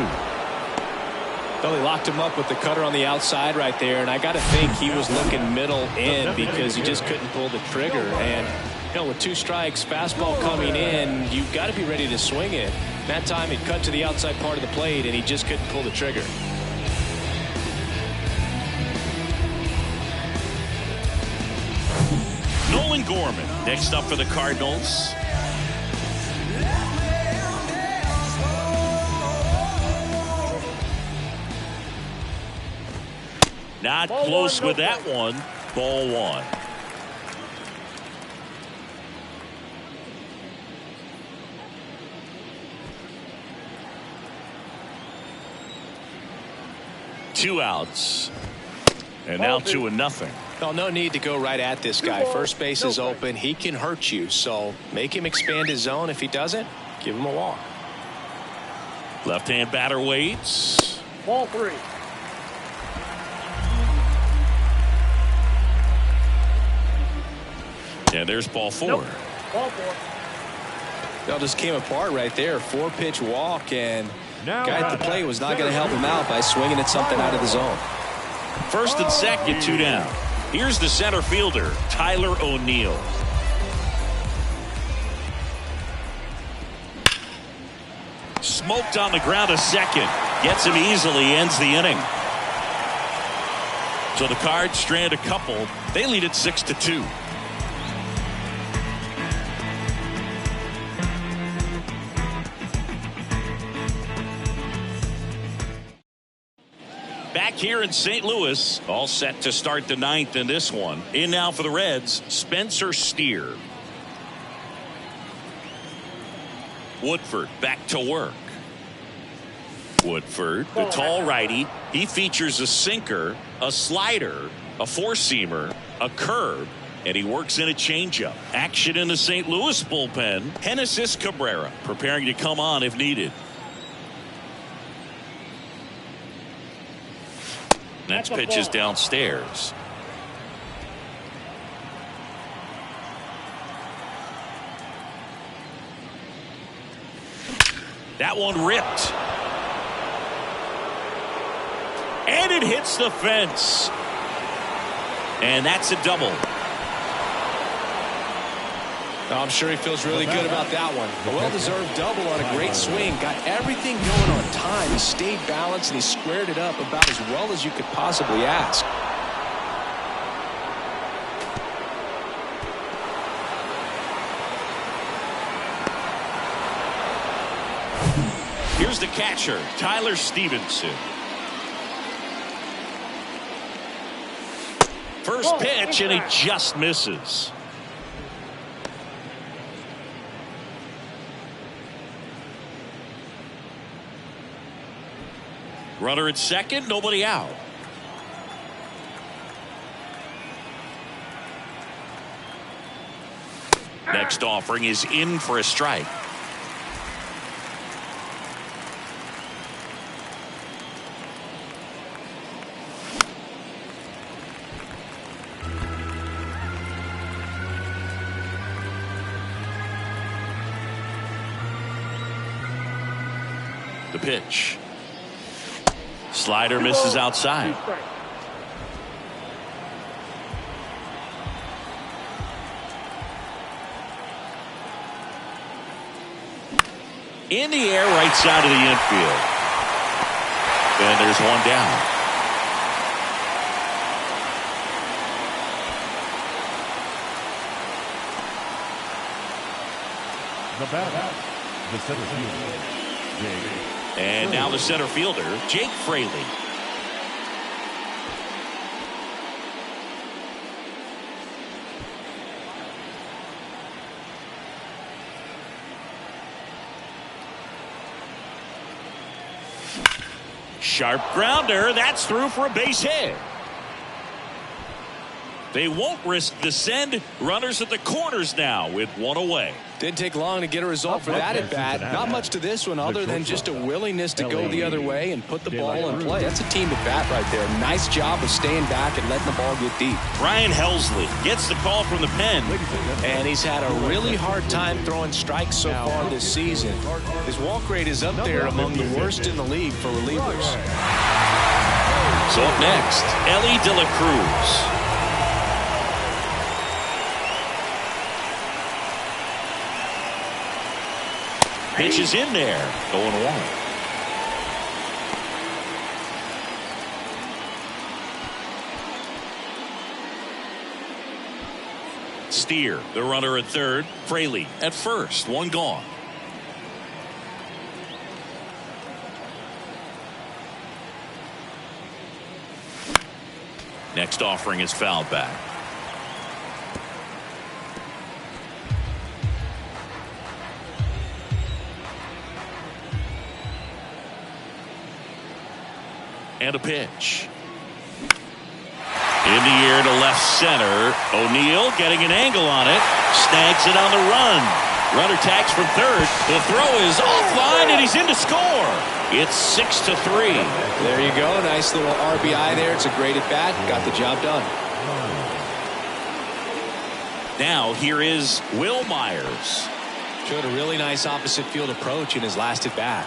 Well, he locked him up with the cutter on the outside right there, and I got to think he was looking middle in because he just couldn't pull the trigger. And, you know, with 2 strikes, fastball coming in, you've got to be ready to swing it. That time it cut to the outside part of the plate, and he just couldn't pull the trigger. Nolan Gorman next up for the Cardinals. Not close with that one. Ball 1. Two outs. And now 2-0. Well, no need to go right at this guy. First base is open. He can hurt you. So make him expand his zone. If he doesn't, give him a walk. Left-hand batter waits. Ball 3. And there's ball 4. Nope. Ball 4. That just came apart right there. 4-pitch walk, and guy at the plate was not going to help him out by swinging at something out of the zone. First and second, 2 down. Here's the center fielder, Tyler O'Neill. Smoked on the ground a second. Gets him easily, ends the inning. So the Cards strand a couple. They lead it 6-2. Back here in St. Louis, all set to start the 9th in this one. In now for the Reds, Spencer Steer. Woodford back to work. Woodford, the tall righty, he features a sinker, a slider, a four-seamer, a curve, and he works in a changeup. Action in the St. Louis bullpen. Genesis Cabrera preparing to come on if needed. Next pitch is downstairs. That one ripped. And it hits the fence. And that's a double. I'm sure he feels really good about that one. A well-deserved double on a great swing. Got everything going on time. He stayed balanced and he squared it up about as well as you could possibly ask. Here's the catcher, Tyler Stevenson. First pitch, and he just misses. Runner at second, nobody out. Next offering is in for a strike. The pitch. Slider misses outside. In the air, right side of the infield. And there's one down. The batter, the center fielder, Jake. And now the center fielder, Jake Fraley. Sharp grounder. That's through for a base hit. They won't risk the send. Runners at the corners now with one away. Didn't take long to get a result for that at bat. Not much to this one other than just a willingness to go the other way and put the ball in play. That's a team at bat right there. Nice job of staying back and letting the ball get deep. Ryan Helsley gets the call from the pen. And he's had a really hard time throwing strikes so far this season. His walk rate is up there among the worst in the league for relievers. So up next, Ellie De La Cruz. Pitch is in there. 0-1. Steer, the runner at third. Fraley at first. One gone. Next offering is fouled back. And a pitch. In the air to left center. O'Neill getting an angle on it. Snags it on the run. Runner tags from third. The throw is offline and he's in to score. It's 6-3. There you go. Nice little RBI there. It's a great at bat. Got the job done. Now here is Will Myers. Showed a really nice opposite field approach in his last at bat.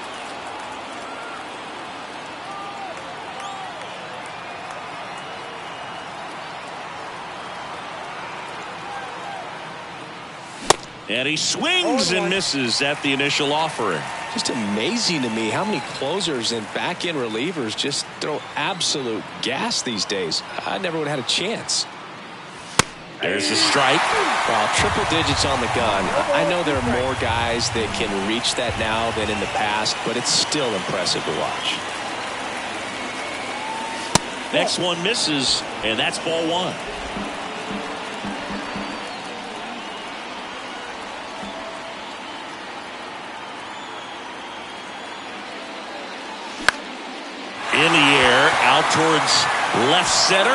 And he swings and misses at the initial offering. Just amazing to me how many closers and back-end relievers just throw absolute gas these days. I never would have had a chance. There's a strike. Wow, triple digits on the gun. I know there are more guys that can reach that now than in the past, but it's still impressive to watch. Next one misses, and that's ball one. In the air, out towards left center.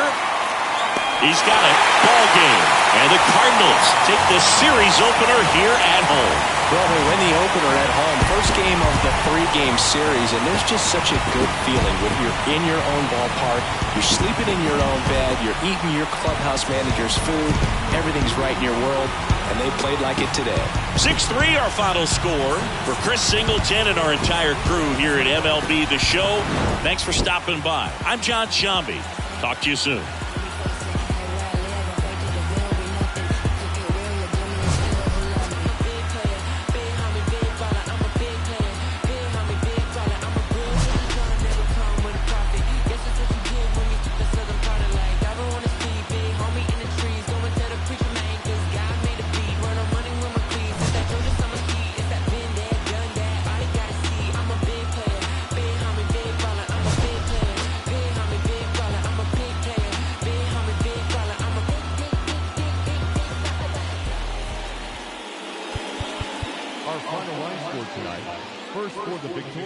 He's got it. Ball game. And the Cardinals take the series opener here at home. Well, they win the opener at home. First game of the 3-game series, and there's just such a good feeling when you're in your own ballpark, you're sleeping in your own bed, you're eating your clubhouse manager's food, everything's right in your world, and they played like it today. 6-3 our final score. For Chris Singleton and our entire crew here at MLB The Show, thanks for stopping by. I'm John Sciambi. Talk to you soon. Our final line score tonight. First for the victorious